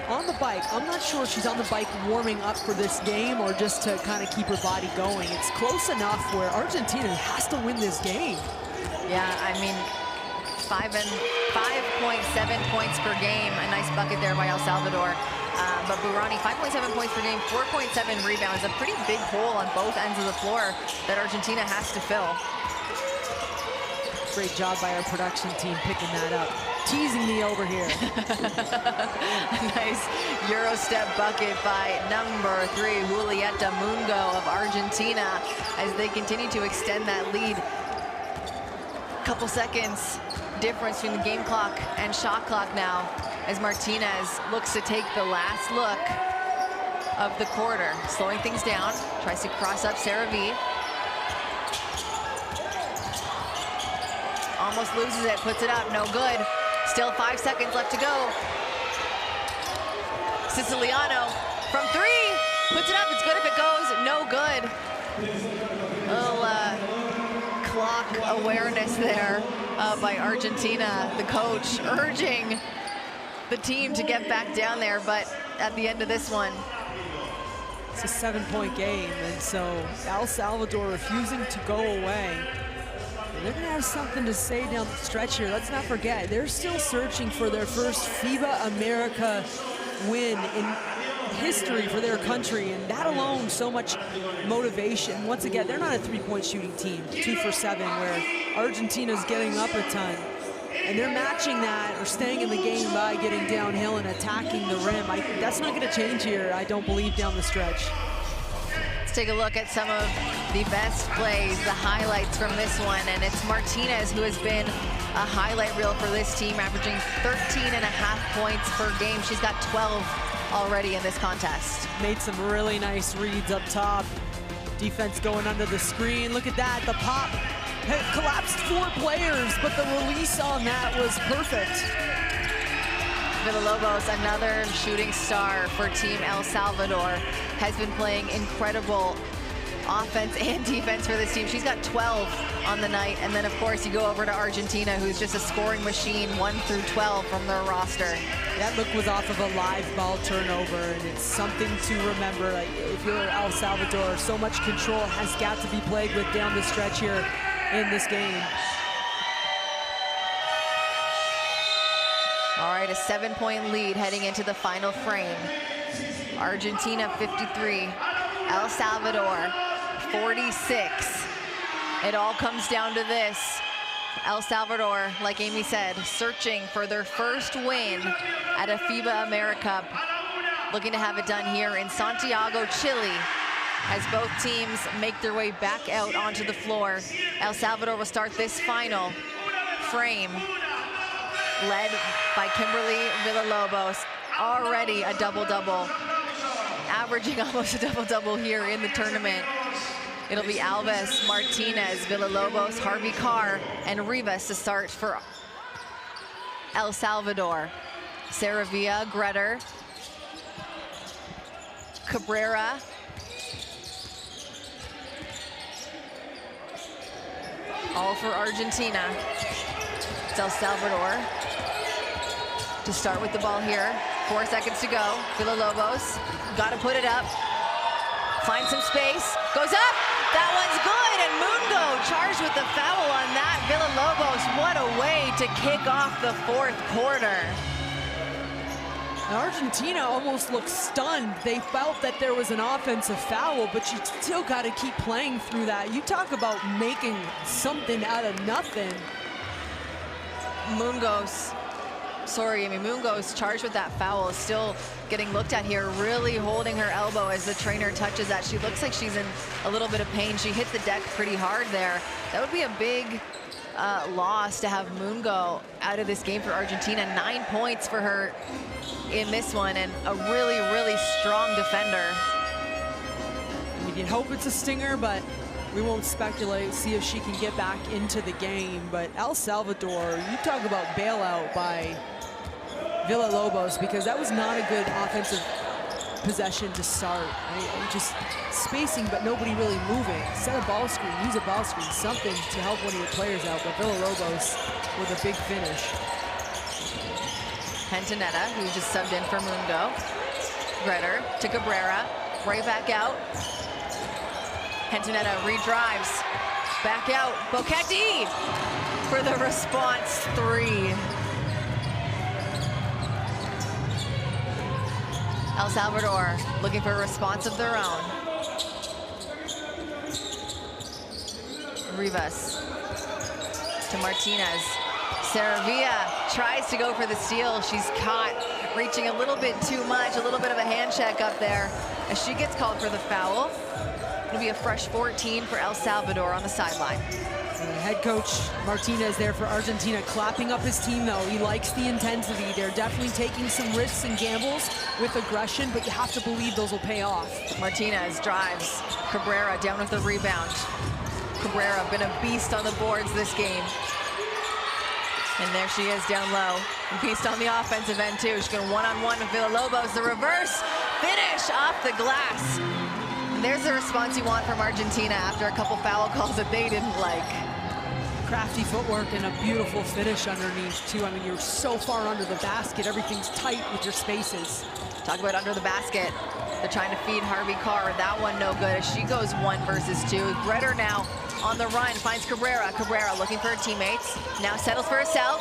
on the bike, I'm not sure if she's on the bike warming up for this game or just to kind of keep her body going. It's close enough where Argentina has to win this game. Yeah, I mean, 5.7 points per game. A nice bucket there by El Salvador. But Burani, 5.7 points per game, 4.7 rebounds. A pretty big hole on both ends of the floor that Argentina has to fill. Great job by our production team picking that up. Teasing me over here. Nice Euro step bucket by number 3, Julieta Mungo of Argentina, as they continue to extend that lead. Couple seconds difference between the game clock and shot clock now, as Martinez looks to take the last look of the quarter. Slowing things down, tries to cross up Sarah V. Almost loses it, puts it up, no good. Still 5 seconds left to go. Siciliano from 3, puts it up, it's good if it goes, no good. Little clock awareness there by Argentina, the coach urging the team to get back down there, but at the end of this one, it's a 7-point game, and so El Salvador refusing to go away. They're going to have something to say down the stretch here. Let's not forget, they're still searching for their first FIBA America win in history for their country, and that alone, so much motivation. Once again, they're not a 3-point shooting team, 2 for 7, where Argentina's getting up a ton. And they're matching that or staying in the game by getting downhill and attacking the rim. That's not going to change here, I don't believe, down the stretch. Let's take a look at some of the best plays, the highlights from this one, and it's Martinez who has been a highlight reel for this team, averaging 13.5 points per game. She's got 12 already in this contest. Made some really nice reads up top. Defense going under the screen. Look at that, the pop. It collapsed 4 players, but the release on that was perfect. Villalobos, another shooting star for Team El Salvador, has been playing incredible offense and defense for this team. She's got 12 on the night, and then of course you go over to Argentina, who's just a scoring machine, 1 through 12 from their roster. That look was off of a live ball turnover, and it's something to remember. Like, if you're El Salvador, so much control has got to be played with down the stretch here in this game. All right, a 7-point lead heading into the final frame. Argentina 53, El Salvador 46. It all comes down to this. El Salvador, like Amy said, searching for their first win at a FIBA AmeriCup. Looking to have it done here in Santiago, Chile, as both teams make their way back out onto the floor. El Salvador will start this final frame, led by Kimberly Villalobos. Already a double-double, averaging almost a double-double here in the tournament. It'll be Alves, Martinez, Villalobos, Harvey Carr, and Rivas to start for El Salvador. Saravia, Gretter, Cabrera, all for Argentina. It's El Salvador to start with the ball here. 4 seconds to go. Villalobos, got to put it up. Find some space, goes up. That one's good, and Mungo charged with the foul on that. Villalobos, what a way to kick off the 4th quarter. And Argentina almost looked stunned. They felt that there was an offensive foul, but you still got to keep playing through that. You talk about making something out of nothing. Mungo's charged with that foul, is still getting looked at here, really holding her elbow as the trainer touches that. She looks like she's in a little bit of pain. She hit the deck pretty hard there. That would be a big loss to have Mungo out of this game for Argentina. 9 points for her in this one, and a really, really strong defender. You can hope it's a stinger, but we won't speculate, see if she can get back into the game. But El Salvador, you talk about bailout by Villalobos, because that was not a good offensive possession to start. Right? Just spacing, but nobody really moving. Set a ball screen, use a ball screen, something to help one of your players out. But Villalobos with a big finish. Pentanetta, who just subbed in for Mungo. Gretter to Cabrera, right back out. Pentanetta redrives, back out. Boquete for the response 3. El Salvador looking for a response of their own. Rivas to Martinez. Saravia tries to go for the steal. She's caught reaching a little bit too much, a little bit of a hand check up there as she gets called for the foul. It'll be a fresh 14 for El Salvador on the sideline. Head coach Martinez there for Argentina, clapping up his team though. He likes the intensity. They're definitely taking some risks and gambles with aggression, but you have to believe those will pay off. Martinez drives. Cabrera down with the rebound. Cabrera been a beast on the boards this game. And there she is down low. A beast on the offensive end too. She's going one-on-one with Villalobos. The reverse finish off the glass. And there's the response you want from Argentina after a couple foul calls that they didn't like. Crafty footwork and a beautiful finish underneath too. I mean, you're so far under the basket. Everything's tight with your spaces. Talk about under the basket. They're trying to feed Harvey Carr. That one no good as she goes 1 versus 2. Gretter now on the run, finds Cabrera. Cabrera looking for her teammates. Now settles for herself.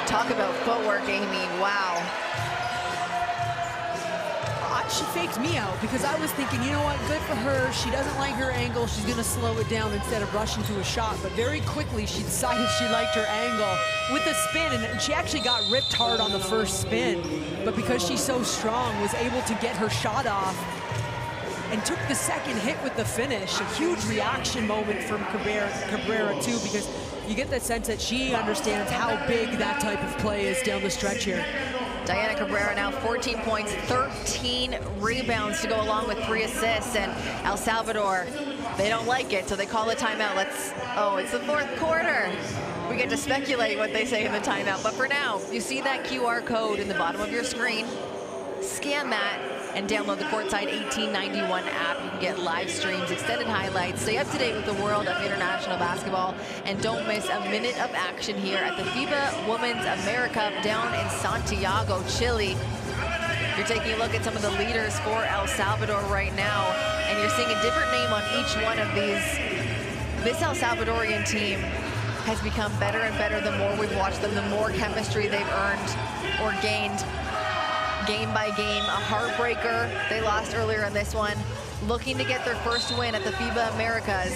Talk about footwork, Amy. Wow. She faked me out because I was thinking, you know what, good for her. She doesn't like her angle. She's going to slow it down instead of rushing to a shot. But very quickly, she decided she liked her angle with a spin. And she actually got ripped hard on the first spin. But because she's so strong, was able to get her shot off and took the second hit with the finish. A huge reaction moment from Cabrera too, because you get that sense that she understands how big that type of play is down the stretch here. Diana Cabrera now 14 points, 13 rebounds to go along with 3 assists. And El Salvador, they don't like it, so they call a timeout. It's the 4th quarter. We get to speculate what they say in the timeout. But for now, you see that QR code in the bottom of your screen. Scan that and download the Courtside 1891 app. You can get live streams, extended highlights, stay up to date with the world of international basketball, and don't miss a minute of action here at the FIBA Women's AmeriCup down in Santiago, Chile. You're taking a look at some of the leaders for El Salvador right now, and you're seeing a different name on each one of these. This El Salvadorian team has become better and better the more we've watched them, the more chemistry they've earned or gained game by game. A heartbreaker, they lost earlier in this one, looking to get their first win at the FIBA Americas,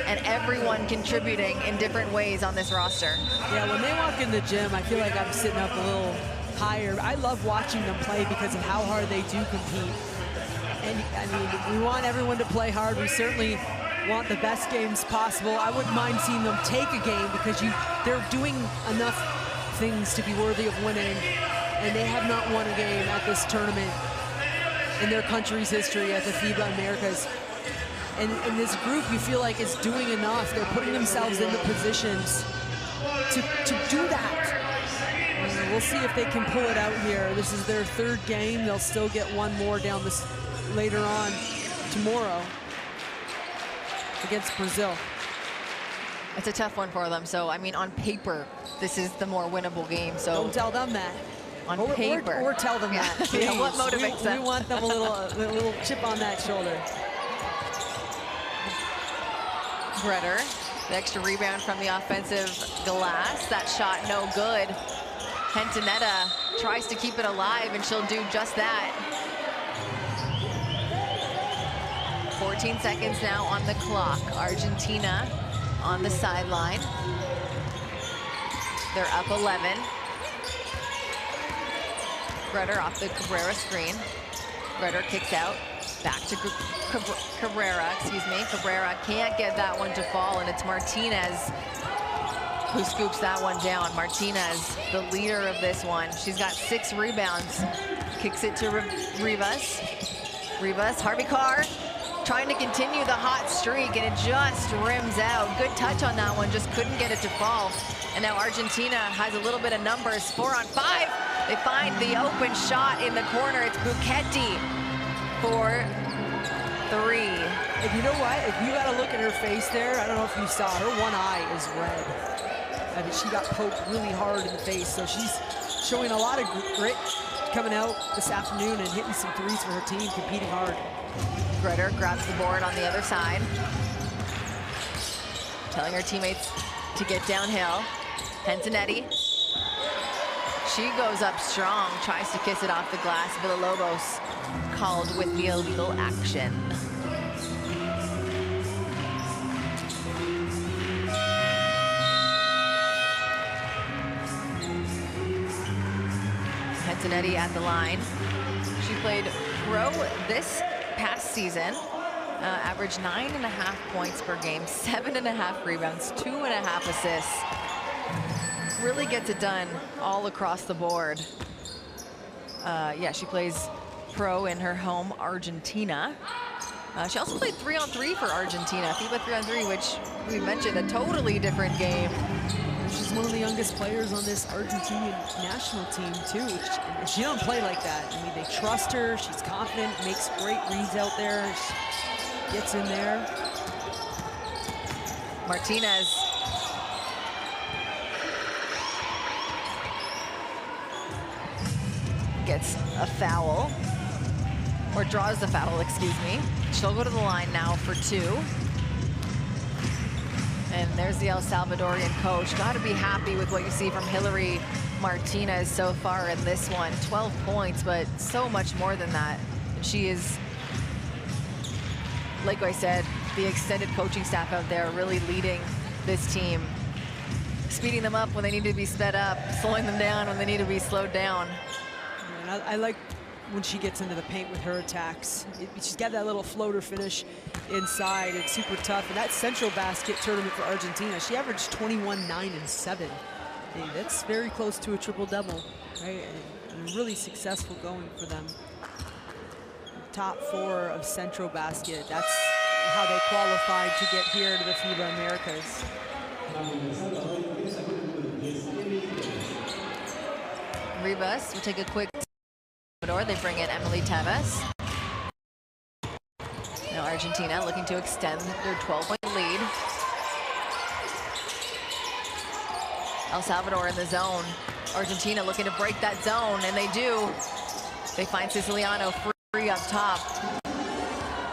and everyone contributing in different ways on this roster. Yeah, when they walk in the gym, I feel like I'm sitting up a little higher. I love watching them play because of how hard they do compete. And I mean, we want everyone to play hard. We certainly want the best games possible. I wouldn't mind seeing them take a game because they're doing enough things to be worthy of winning, and they have not won a game at this tournament in their country's history at the FIBA Americas. And this group, you feel like is doing enough. They're putting themselves in the positions to do that. And we'll see if they can pull it out here. This is their third game. They'll still get one more down this later on tomorrow against Brazil. It's a tough one for them. So, I mean, on paper, this is the more winnable game. So don't tell them that. On paper. Or tell them that. Yeah, what motivates them? We want them a little chip on that shoulder. Bretter, the extra rebound from the offensive glass. That shot no good. Hentonetta tries to keep it alive, and she'll do just that. 14 seconds now on the clock. Argentina on the sideline. They're up 11. Bretter off the Cabrera screen. Bretter kicks out. Back to Cabrera, Cabrera can't get that one to fall, and it's Martinez who scoops that one down. Martinez, the leader of this one. She's got 6 rebounds. Kicks it to Rivas. Harvey Carr trying to continue the hot streak, and it just rims out. Good touch on that one, just couldn't get it to fall. And now Argentina has a little bit of numbers. 4 on 5. They find the open shot in the corner. It's Buchetti for 3. And you know what? If you got to look at her face there, I don't know if you saw, her one eye is red. I mean, she got poked really hard in the face, so she's showing a lot of grit coming out this afternoon and hitting some threes for her team, competing hard. Bretter grabs the board on the other side, telling her teammates to get downhill. Hentonetti. She goes up strong, tries to kiss it off the glass. Villalobos called with the illegal action. Hentonetti at the line. She played pro this past season. Averaged 9.5 points per game, 7.5 rebounds, 2.5 assists. Really gets it done all across the board. Yeah, she plays pro in her home, Argentina. She also played 3-on-3 for Argentina, FIBA 3-on-3, which we mentioned, a totally different game. She's one of the youngest players on this Argentinian national team, too. She don't play like that. I mean, they trust her. She's confident, makes great reads out there. She gets in there. Martinez. Gets a foul, or draws the foul, excuse me. She'll go to the line now for 2. And there's the El Salvadorian coach. Got to be happy with what you see from Hillary Martinez so far in this one. 12 points, but so much more than that. And she is, like I said, the extended coaching staff out there really leading this team. Speeding them up when they need to be sped up, slowing them down when they need to be slowed down. And I like when she gets into the paint with her attacks. She's got that little floater finish inside. It's super tough. And that Central Basket tournament for Argentina, she averaged 21, 9, and 7. Hey, that's very close to a triple-double, right? And really successful going for them. Top 4 of Central Basket. That's how they qualified to get here to the FIBA Americas. Rivas will take a quick Salvador. They bring in Emily Tevez. Now Argentina looking to extend their 12-point lead. El Salvador in the zone. Argentina looking to break that zone, and they do. They find Siciliano free up top.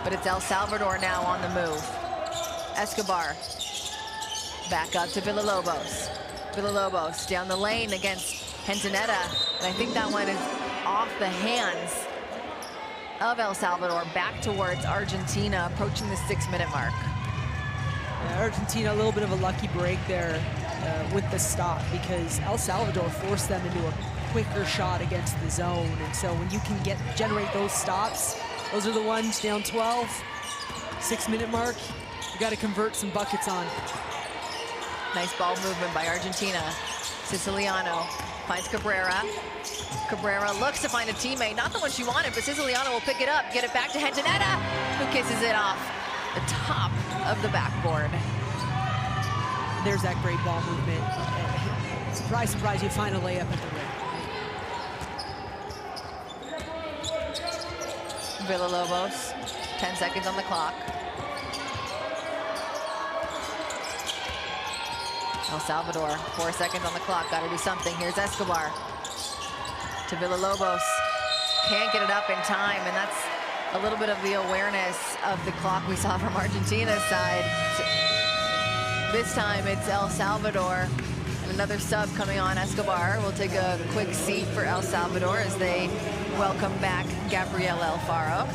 But it's El Salvador now on the move. Escobar Back up to Villalobos. Villalobos down the lane against Hentonetta. And I think that one is off the hands of El Salvador, back towards Argentina, approaching the 6-minute mark. Yeah, Argentina, a little bit of a lucky break there with the stop, because El Salvador forced them into a quicker shot against the zone. And so when you can generate those stops, those are the ones down 12, 6-minute mark, you got to convert some buckets on. Nice ball movement by Argentina. Siciliano finds Cabrera. Cabrera looks to find a teammate, not the one she wanted, but Siciliano will pick it up, get it back to Hentonetta, who kisses it off the top of the backboard. There's that great ball movement. Surprise, surprise, you find a layup at the rim. Villalobos, 10 seconds on the clock. El Salvador, 4 seconds on the clock, gotta do something. Here's Escobar to Villalobos. Can't get it up in time, and that's a little bit of the awareness of the clock we saw from Argentina's side. This time it's El Salvador, and another sub coming on. Escobar will take a quick seat for El Salvador as they welcome back Gabriel Alfaro.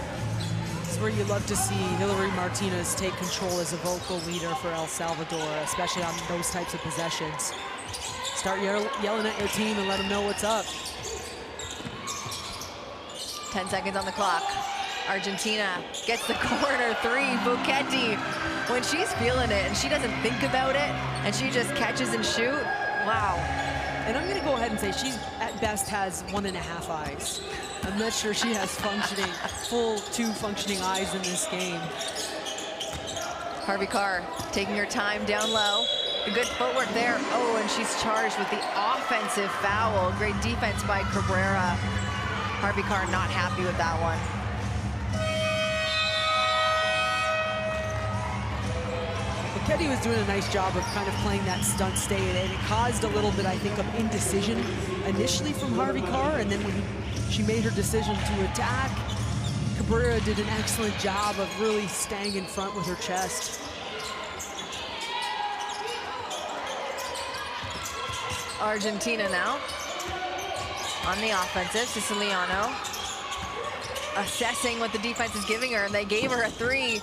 It's where you love to see Hillary Martinez take control as a vocal leader for El Salvador, especially on those types of possessions. Start yelling at your team and let them know what's up. 10 seconds on the clock. Argentina gets the corner three. Buchetti, when she's feeling it and she doesn't think about it and she just catches and shoot, wow. And I'm going to go ahead and say she at best has 1.5 eyes. I'm not sure she has full 2 functioning eyes in this game. Harvey Carr taking her time down low. The good footwork there. Oh, and she's charged with the offensive foul. Great defense by Cabrera. Harvey Carr not happy with that one. Buchetti was doing a nice job of kind of playing that stunt stay, and it caused a little bit, I think, of indecision initially from Harvey Carr, and then when she made her decision to attack, Cabrera did an excellent job of really staying in front with her chest. Argentina now on the offensive. Siciliano assessing what the defense is giving her, and they gave her a 3.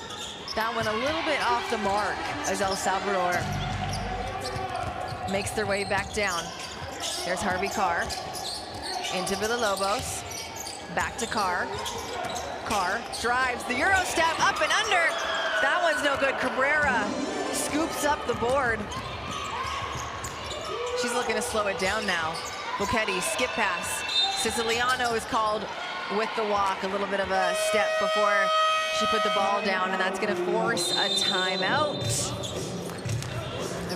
That one a little bit off the mark as El Salvador makes their way back down. There's Harvey Carr into Villalobos, back to Carr. Carr drives the Euro step up and under. That one's no good. Cabrera scoops up the board. She's looking to slow it down now. Buchetti, skip pass. Siciliano is called with the walk. A little bit of a step before she put the ball down, and that's going to force a timeout.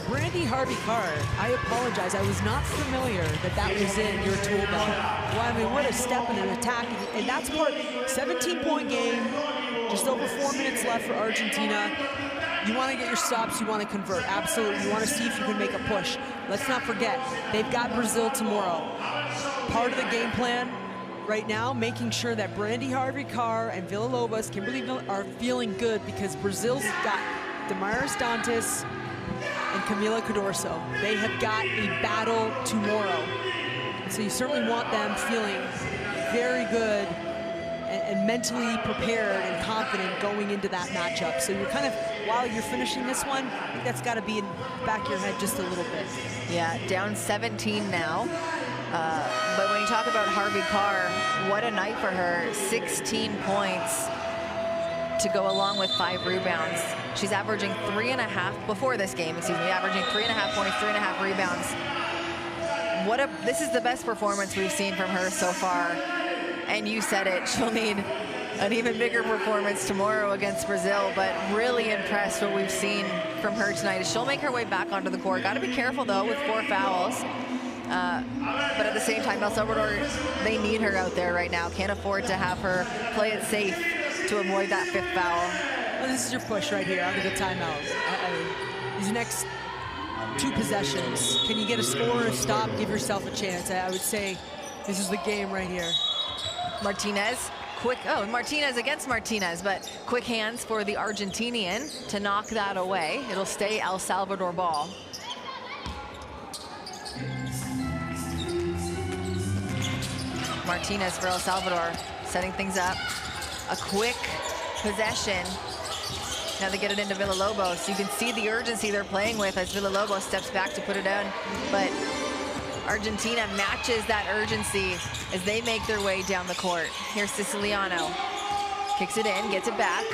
Brandy Harvey Carr, I apologize. I was not familiar that was in your tool belt. Well, I mean, what a step in an attack. And that's part, 17-point game, just over 4 minutes left for Argentina. You want to get your stops, you want to convert, absolutely. You want to see if you can make a push. Let's not forget, they've got Brazil tomorrow. Part of the game plan right now, making sure that Brandy Harvey Carr and Villalobos, Kimberly are feeling good, because Brazil's got Damaris Dantas and Camila Codorso. They have got a battle tomorrow. So you certainly want them feeling very good and mentally prepared and confident going into that matchup. So you're kind of, while you're finishing this one, I think that's got to be in the back of your head just a little bit. Yeah, down 17 now. But when you talk about Harvey Carr, what a night for her. 16 points to go along with 5 rebounds. She's averaging 3.5 before this game, averaging 3.5 points, 3.5 rebounds. This is the best performance we've seen from her so far. And you said it, she'll need an even bigger performance tomorrow against Brazil, but really impressed what we've seen from her tonight. She'll make her way back onto the court. Got to be careful though with 4 fouls. But at the same time, El Salvador, they need her out there right now. Can't afford to have her play it safe to avoid that 5th foul. Well, this is your push right here out of the timeout. These next 2 possessions, can you get a score or a stop, give yourself a chance? I would say this is the game right here. Martinez, quick, oh, Martinez against Martinez, but quick hands for the Argentinian to knock that away. It'll stay El Salvador ball. Martinez for El Salvador, setting things up. A quick possession. Now they get it into Villalobos. You can see the urgency they're playing with as Villalobos steps back to put it in. But Argentina matches that urgency as they make their way down the court. Here's Siciliano. Kicks it in, gets it back.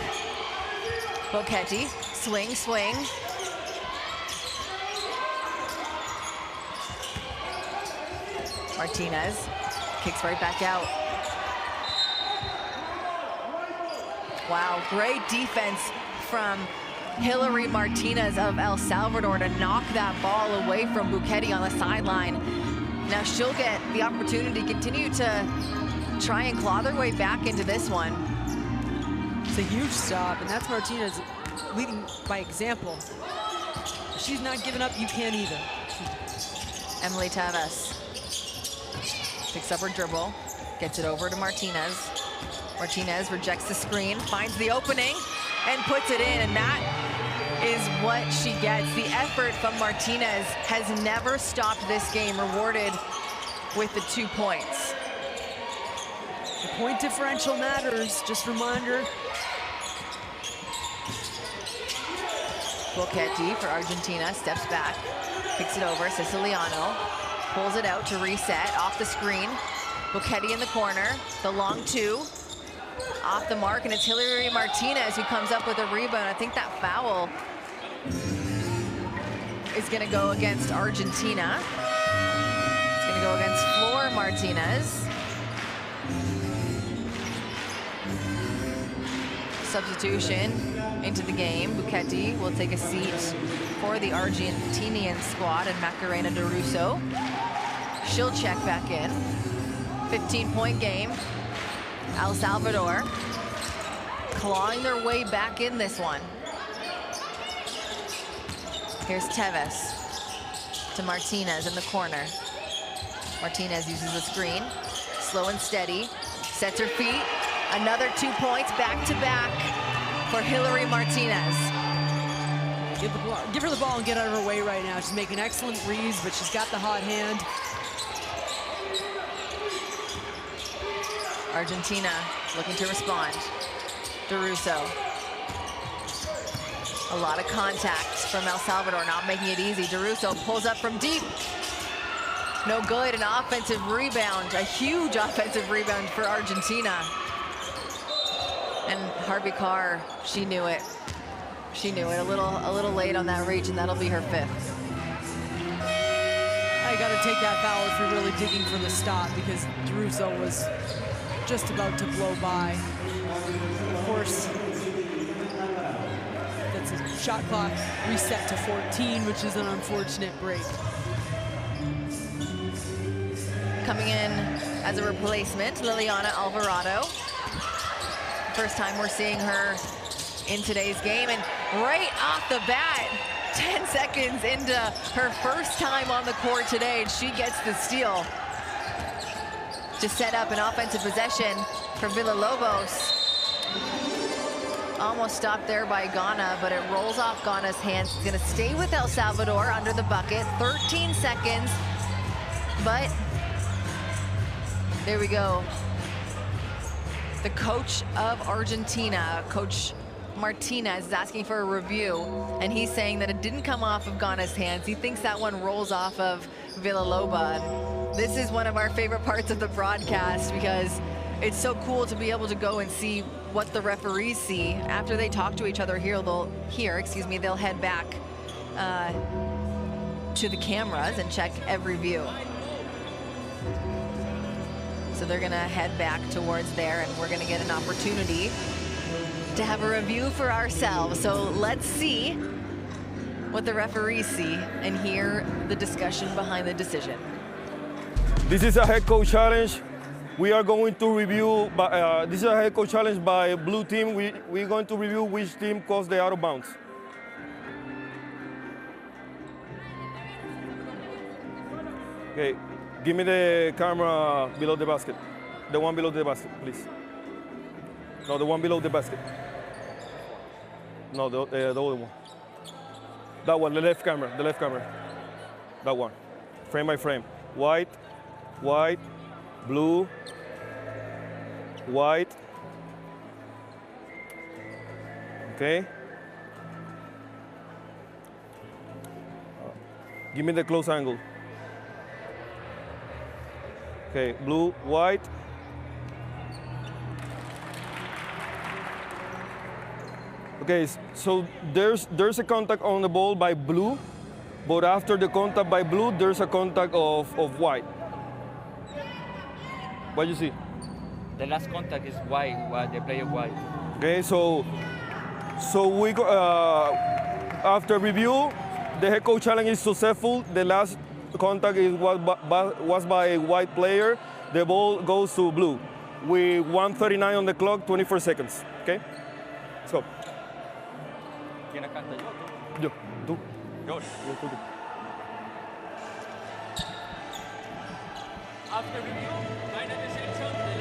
Bocchetti, swing, swing. Martinez kicks right back out. Wow, great defense from Hillary Martinez of El Salvador to knock that ball away from Bocchetti on the sideline. Now she'll get the opportunity to continue to try and claw their way back into this one. It's a huge stop, and that's Martinez leading by example. If she's not giving up, you can't either. Emily Taves picks up her dribble, gets it over to Martinez. Martinez rejects the screen, finds the opening, and puts it in, and that is what she gets. The effort from Martinez has never stopped this game, rewarded with the 2 points. The point differential matters, just a reminder. Bocchetti for Argentina steps back, kicks it over, Siciliano pulls it out to reset, off the screen. Bocchetti in the corner, the long two. Off the mark, and it's Hillary Martinez who comes up with a rebound. I think that foul is going to go against Argentina. It's going to go against Flor Martinez. Substitution into the game. Bocchetti will take a seat for the Argentinian squad, and Macarena de Russo. She'll check back in. 15-point game. El Salvador clawing their way back in this one. Here's Taves to Martinez in the corner. Martinez uses the screen, slow and steady, sets her feet. Another 2 points back to back for Hillary Martinez. Give her the ball and get out of her way right now. She's making excellent reads, but she's got the hot hand. Argentina looking to respond. DeRusso. A lot of contact from El Salvador, not making it easy. DeRusso pulls up from deep. No good, an offensive rebound, a huge offensive rebound for Argentina. And Harvey Carr, she knew it. She knew it, a little late on that reach, and that'll be her 5th. I gotta take that foul if you're really digging for the stop, because DeRusso was just about to blow by. Of course, that's a shot clock reset to 14, which is an unfortunate break. Coming in as a replacement, Liliana Alvarado. First time we're seeing her in today's game, and right off the bat, 10 seconds into her first time on the court today, and she gets the steal to set up an offensive possession for Villalobos. Almost stopped there by Ghana, but it rolls off Ghana's hands. It's gonna stay with El Salvador under the bucket. 13 seconds, but there we go. The coach of Argentina, Coach Martinez, is asking for a review, and he's saying that it didn't come off of Ghana's hands. He thinks that one rolls off of Villalobos. This is one of our favorite parts of the broadcast because it's so cool to be able to go and see what the referees see. After they talk to each other here, they'll head back to the cameras and check every view. So they're gonna head back towards there, and we're gonna get an opportunity to have a review for ourselves. So let's see what the referees see and hear the discussion behind the decision. This is a head coach challenge. We are going to review, this is a head coach challenge by blue team. We're going to review which team caused the out of bounds. Okay, give me the camera below the basket. The one below the basket, please. No, the one below the basket. No, the other one. That one, the left camera, the left camera. That one, frame by frame. White, white, blue, white. Okay. Give me the close angle. Okay, blue, white. Okay, so there's a contact on the ball by blue, but after the contact by blue, there's a contact of white. What do you see? The last contact is white, the player white. Okay, so we go, after review, the head coach challenge is successful. The last contact was by a white player. The ball goes to blue. With 1:39 on the clock, 24 seconds. Okay, let's go. ¿Quién canta yo? Yo, tú. Yo. Tú. After review, my name is Edson. The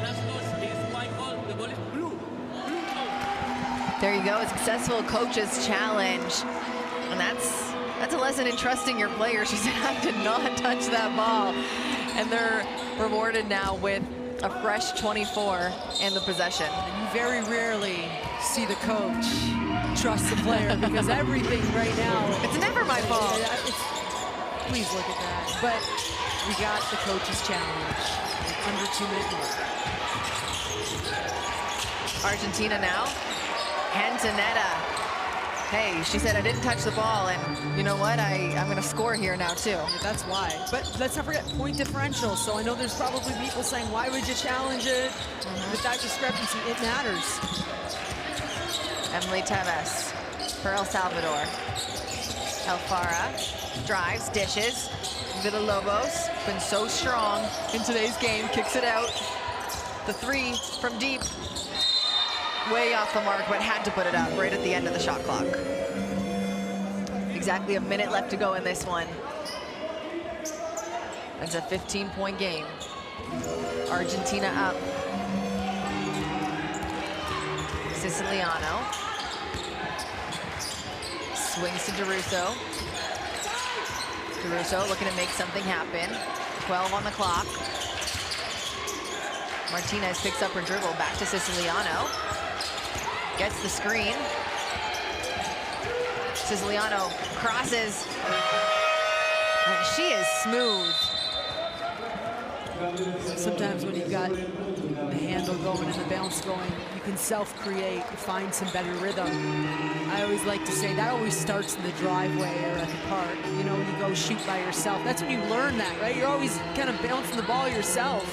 last toss is white ball. The ball is blue. Blue ball. There you go, a successful coach's challenge. And that's a lesson in trusting your players. She said, I did not touch that ball. And they're rewarded now with a fresh 24 in the possession. You very rarely see the coach trust the player because everything right now. It's never my fault. Please look at that. But we got the coach's challenge. Under 2 minute mark. Argentina now. Antonetta. Hey, she said I didn't touch the ball, and you know what? I'm going to score here now too. That's why. But let's not forget point differential. So I know there's probably people saying, why would you challenge it? With that discrepancy, it matters. Emily Teves for El Salvador. Alfara drives, dishes. Villalobos, been so strong in today's game, kicks it out. The three from deep. Way off the mark, but had to put it up right at the end of the shot clock. Exactly a minute left to go in this one. It's a 15-point game. Argentina up. Siciliano. Swings to DeRusso. DeRusso looking to make something happen. 12 on the clock. Martinez picks up her dribble, back to Siciliano. Gets the screen. Siciliano crosses. And she is smooth. Sometimes when you've got the handle going and the bounce going, you can self-create, find some better rhythm. I always like to say that always starts in the driveway or at the park. You know, when you go shoot by yourself, that's when you learn that, right? You're always kind of bouncing the ball yourself,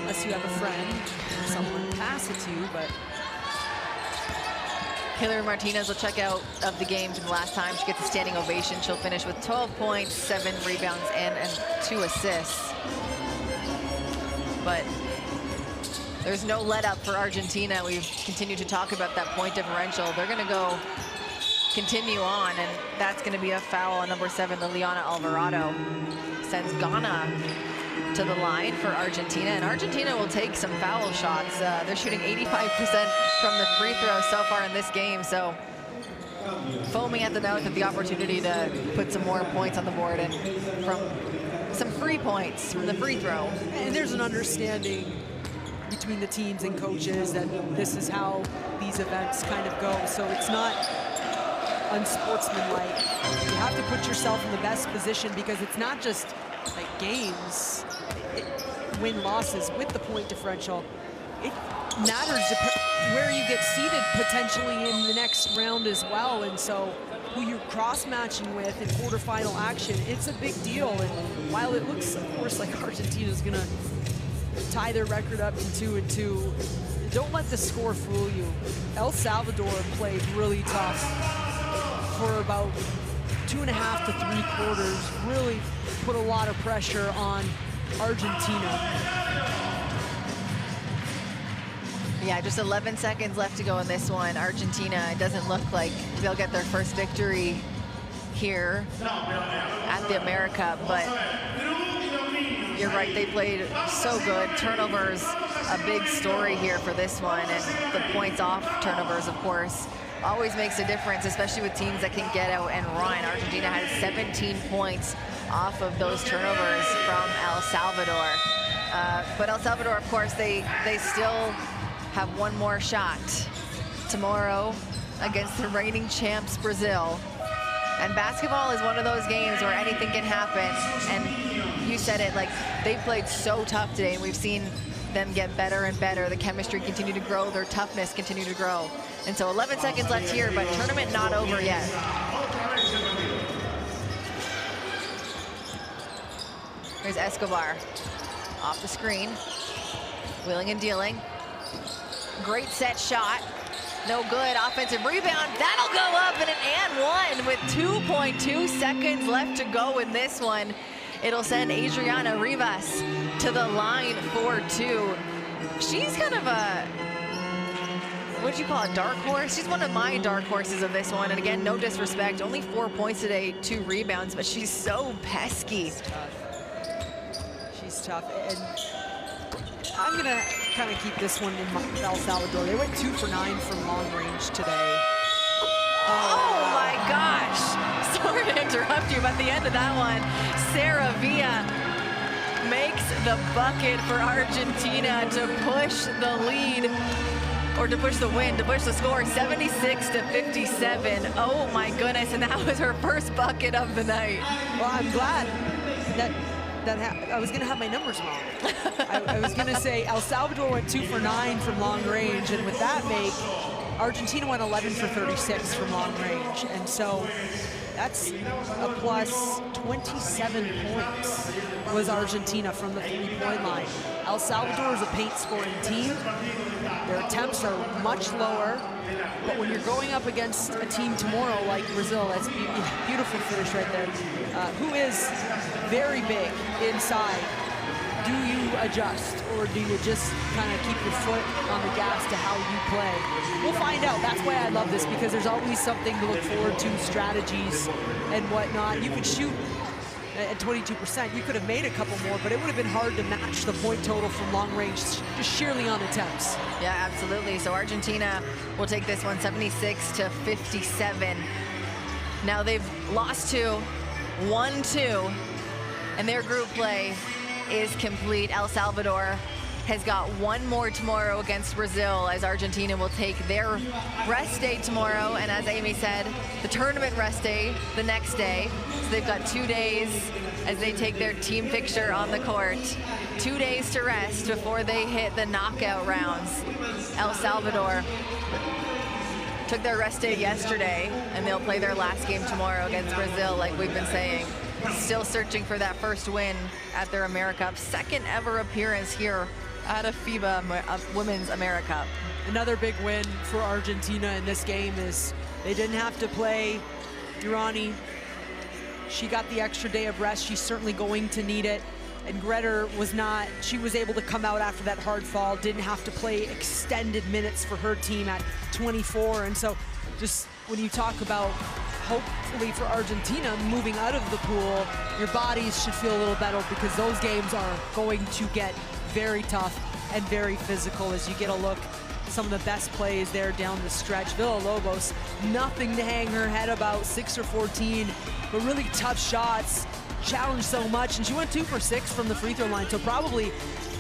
unless you have a friend, someone to pass it to, but. Hillary Martinez will check out of the game from the last time. She gets a standing ovation. She'll finish with 12 points, 7 rebounds, and 2 assists. But there's no let up for Argentina. We've continued to talk about that point differential. They're going to continue on, and that's going to be a foul on number 7, Liliana Alvarado. Sends Ghana to the line for Argentina, and Argentina will take some foul shots. They're shooting 85% from the free throw so far in this game, so foaming at the mouth at the opportunity to put some more points on the board and from some free points from the free throw. And there's an understanding between the teams and coaches that this is how these events kind of go, so it's not unsportsmanlike. You have to put yourself in the best position because it's not just like games, win-losses with the point differential. It matters where you get seated potentially in the next round as well, and so who you're cross-matching with in quarterfinal action, it's a big deal. And while it looks, of course, like Argentina's gonna tie their record up to 2-2, don't let the score fool you. El Salvador played really tough for about 2.5 to 3 quarters, really put a lot of pressure on Argentina. Yeah, just 11 seconds left to go in this one. Argentina, it doesn't look like they'll get their first victory here at the AmeriCup, but you're right, they played so good. Turnovers a big story here for this one, and the points off turnovers, of course, always makes a difference, especially with teams that can get out and run. Argentina has 17 points off of those turnovers from El Salvador. But El Salvador, of course, they still have one more shot tomorrow against the reigning champs, Brazil. And basketball is one of those games where anything can happen. And you said it, like, they played so tough today, and we've seen them get better and better. The chemistry continue to grow, their toughness continue to grow. And so 11 seconds left here, but tournament not over yet. Here's Escobar off the screen, wheeling and dealing. Great set shot. No good. Offensive rebound. That'll go up, and an and one with 2.2 seconds left to go in this one. It'll send Adriana Rivas to the line for two. She's kind of a, what do you call it, dark horse? She's one of my dark horses of this one. And again, no disrespect, only 4 points today, 2 rebounds, but she's so pesky. She's tough. And I'm going to kind of keep this one in El Salvador. They went 2 for 9 from long range today. Oh my gosh. Sorry to interrupt you, but at the end of that one, Sarah Villa makes the bucket for Argentina to push the lead, or to push the win, to push the score, 76-57. Oh my goodness, and that was her first bucket of the night. Well, I'm glad that I was going to have my numbers wrong. I was going to say El Salvador went 2 for 9 from long range, and with that make, Argentina went 11 for 36 from long range. And so that's a plus 27 points was Argentina from the 3-point line. El Salvador is a paint scoring team. Their attempts are much lower, but when you're going up against a team tomorrow like Brazil, that's beautiful finish right there, who is very big inside, do you adjust, or do you just kind of keep your foot on the gas to how you play? We'll find out. That's why I love this, because there's always something to look forward to, strategies and whatnot. You could shoot at 22%. You could have made a couple more, but it would have been hard to match the point total from long range just sheerly on attempts. Yeah, absolutely. So Argentina will take this one 76-57. Now they've lost 2, won 2, and their group play is complete. El Salvador has got one more tomorrow against Brazil, as Argentina will take their rest day tomorrow, and as Amy said, the tournament rest day the next day. So they've got 2 days as they take their team picture on the court. 2 days to rest before they hit the knockout rounds. El Salvador took their rest day yesterday, and they'll play their last game tomorrow against Brazil, like we've been saying. Still searching for that first win at their AmeriCup. Second ever appearance here at a FIBA Women's AmeriCup. Another big win for Argentina in this game is they didn't have to play Urani. She got the extra day of rest. She's certainly going to need it. And Gretter was not, she was able to come out after that hard fall, didn't have to play extended minutes for her team at 24. And so just when you talk about hopefully for Argentina moving out of the pool, your bodies should feel a little better, because those games are going to get very tough and very physical as you get a look at some of the best plays there down the stretch. Villalobos, nothing to hang her head about, 6 or 14, but really tough shots, challenged so much, and she went 2 for 6 from the free throw line, so probably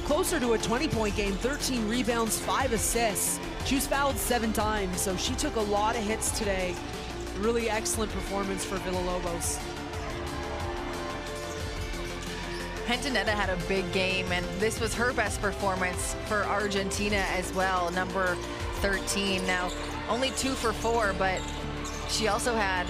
closer to a 20-point game, 13 rebounds, 5 assists. She was fouled 7 times, so she took a lot of hits today. Really excellent performance for Villalobos. Hentonetta had a big game, and this was her best performance for Argentina as well, number 13. Now, only 2 for 4, but she also had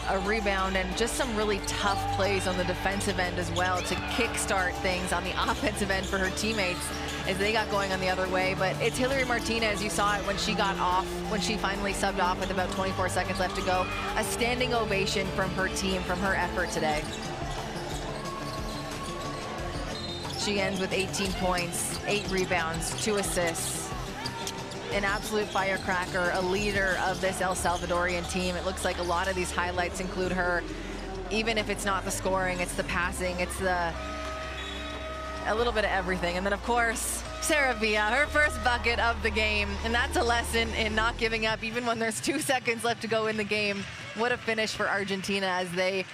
a rebound and just some really tough plays on the defensive end as well to kickstart things on the offensive end for her teammates as they got going on the other way. But it's Hillary Martinez, you saw it when she got off, when she finally subbed off with about 24 seconds left to go. A standing ovation from her team, from her effort today. She ends with 18 points, 8 rebounds, 2 assists. An absolute firecracker, a leader of this El Salvadorian team. It looks like a lot of these highlights include her. Even if it's not the scoring, it's the passing, it's a little bit of everything. And then, of course, Saravia, her first bucket of the game, and that's a lesson in not giving up even when there's 2 seconds left to go in the game. What a finish for Argentina as they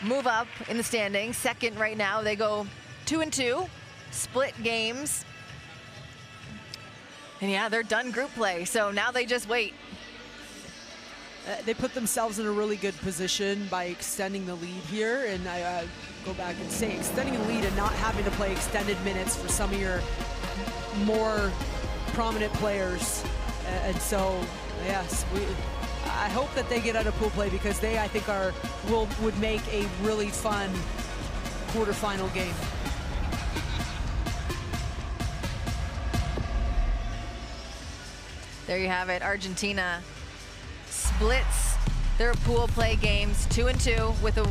move up in the standings. Second right now, they go 2-2, split games. And yeah, they're done group play, so now they just wait. They put themselves in a really good position by extending the lead here, and I go back and say extending the lead and not having to play extended minutes for some of your more prominent players. And so, yes, I hope that they get out of pool play because they, I think, would make a really fun quarterfinal game. There you have it. Argentina splits their pool play games 2-2 with a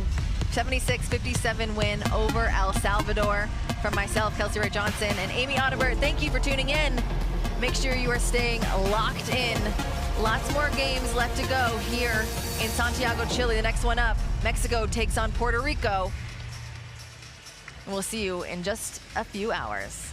76-57 win over El Salvador. From myself, Kelsey Ray Johnson, and Amy Audibert, thank you for tuning in. Make sure you are staying locked in. Lots more games left to go here in Santiago, Chile. The next one up, Mexico takes on Puerto Rico. We'll see you in just a few hours.